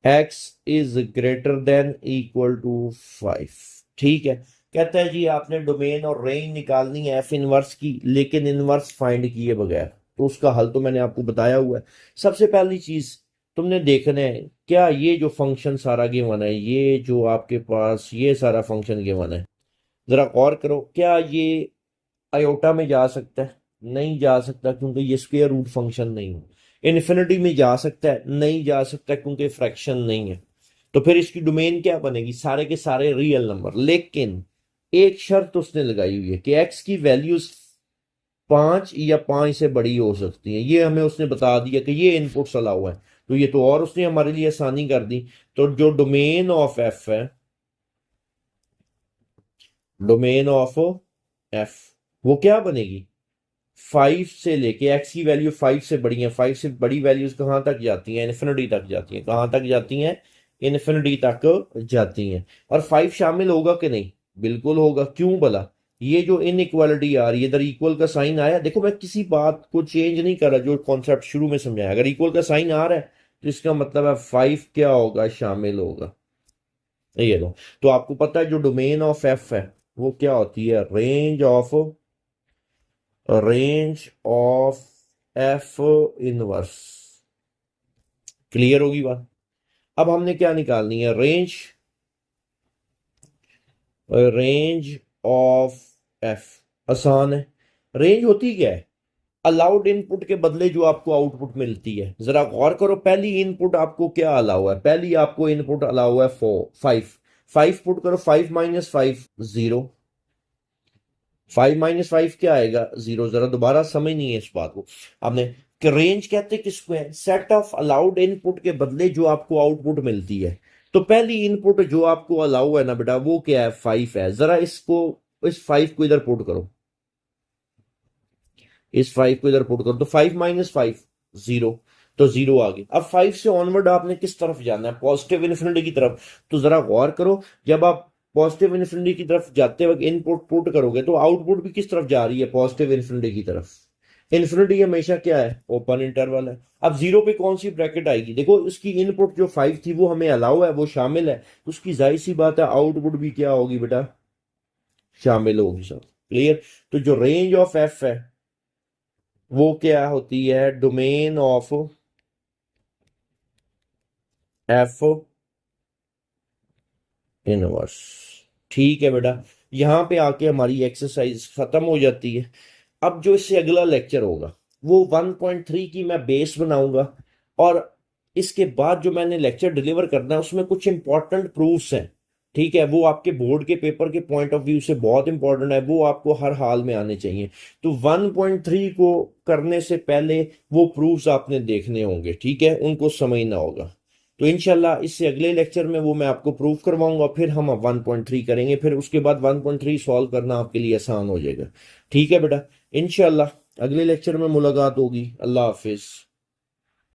Speaker 1: x is greater than equal to 5। ठीक है। कहता है जी आपने डोमेन और रेंज निकालनी है एफ इनवर्स की, लेकिन इनवर्स फाइंड किए बगैर। तो उसका हल तो मैंने आपको बताया हुआ है। सबसे पहली चीज तुमने देखना है, क्या ये जो फंक्शन सारा गिवन है, ये जो आपके पास ये सारा फंक्शन गिवन है, जरा गौर करो, क्या ये आयोटा में जा सकता है, नहीं जा सकता क्योंकि ये स्क्वायर रूट फंक्शन नहीं है। इन्फिनिटी में जा सकता है, नहीं जा सकता क्योंकि फ्रैक्शन नहीं है। तो फिर इसकी डोमेन क्या बनेगी, सारे के सारे रियल नंबर। लेकिन एक शर्त उसने लगाई हुई है कि एक्स की वैल्यूज 5 या 5 से बड़ी हो सकती है। ये हमें उसने बता दिया कि ये इनपुट्स अलाउ है। तो ये तो और उसने हमारे लिए आसानी कर दी। तो जो डोमेन ऑफ एफ है, डोमेन ऑफ एफ, वो क्या बनेगी, 5 से लेके एक्स की वैल्यू 5 से बड़ी है, 5 से बड़ी वैल्यूज कहाँ तक जाती हैं, इन्फिनिटी तक जाती हैं। कहाँ तक जाती हैं, इन्फिनिटी तक जाती हैं। और 5 शामिल होगा कि नहीं, बिल्कुल होगा। क्यों भला, ये जो इनइक्वालिटी आ रही है, इधर इक्वल का साइन आया, देखो मैं किसी बात को चेंज नहीं कर रहा, जो कॉन्सेप्ट शुरू में समझाया। अगर इक्वल का साइन आ रहा है तो इसका मतलब है 5 क्या होगा, शामिल होगा। ये लो। तो आपको पता है जो डोमेन ऑफ एफ है वो क्या होती है, range of F inverse. Clear होगी बात। अब हमने क्या निकालनी है, रेंज ऑफ एफ। आसान है। रेंज होती क्या है, अलाउड इनपुट के बदले जो आपको आउटपुट मिलती है। जरा गौर करो, पहली इनपुट आपको क्या अलाउ है, पहली आपको इनपुट अलाउ है 5। 5 पुट करो, 5 - 5 0, 5 - 5 क्या आएगा, 0। जरा दोबारा समझ नहीं है इस बात को आपने, कि रेंज कहते किसको है, सेट ऑफ अलाउड इनपुट के बदले जो आपको आउटपुट मिलती है। तो पहली इनपुट जो आपको अलाउ है ना बेटा, वो क्या है, 5 है। जरा इसको, इस 5 को इधर पुट करो, इस 5 को इधर पुट करो तो 5 माइनस 5 0, तो 0 आ गई। अब 5 से ऑनवर्ड आपने किस तरफ जाना है? पॉजिटिव इन्फिनिटी की तरफ। तो जरा गौर करो, जब आप पॉजिटिव इन्फिनिटी की तरफ जाते वक्त इनपुट पुट करोगे तो आउटपुट भी किस तरफ जा रही है? पॉजिटिव इन्फिनिटी की तरफ। इन्फिनिटी हमेशा क्या है? ओपन इंटरवल है। अब 0 पे कौन सी ब्रैकेट आएगी? देखो उसकी इनपुट जो 5 थी वो हमें अलाउ है, वो शामिल है, उसकी जाहिर सी बात है आउटपुट भी क्या होगी बेटा? शामिल होगी सब। क्लियर? तो जो रेंज ऑफ एफ है वो क्या होती है? Domain of F inverse. ठीक है बेटा, यहां पे आके हमारी एक्सरसाइज खत्म हो जाती है। अब जो इससे अगला लेक्चर होगा वो 1.3 की मैं बेस बनाऊंगा, और इसके बाद जो मैंने लेक्चर डिलीवर करना है उसमें कुछ इंपॉर्टेंट प्रूफ्स हैं। ठीक है, वो आपके बोर्ड के पेपर के पॉइंट ऑफ व्यू से बहुत इंपॉर्टेंट है, वो आपको हर हाल में आने चाहिए। तो 1.3 को करने से पहले वो प्रूफ्स आपने देखने होंगे, ठीक है, उनको समझना होगा। तो इनशाला इससे अगले लेक्चर में वो मैं आपको प्रूफ करवाऊंगा, फिर हम 1.3 करेंगे, फिर उसके बाद 1.3 सॉल्व करना आपके लिए आसान हो जाएगा। ठीक है बेटा, इंशाल्लाह अगले लेक्चर में मुलाकात होगी। अल्लाह हाफिज।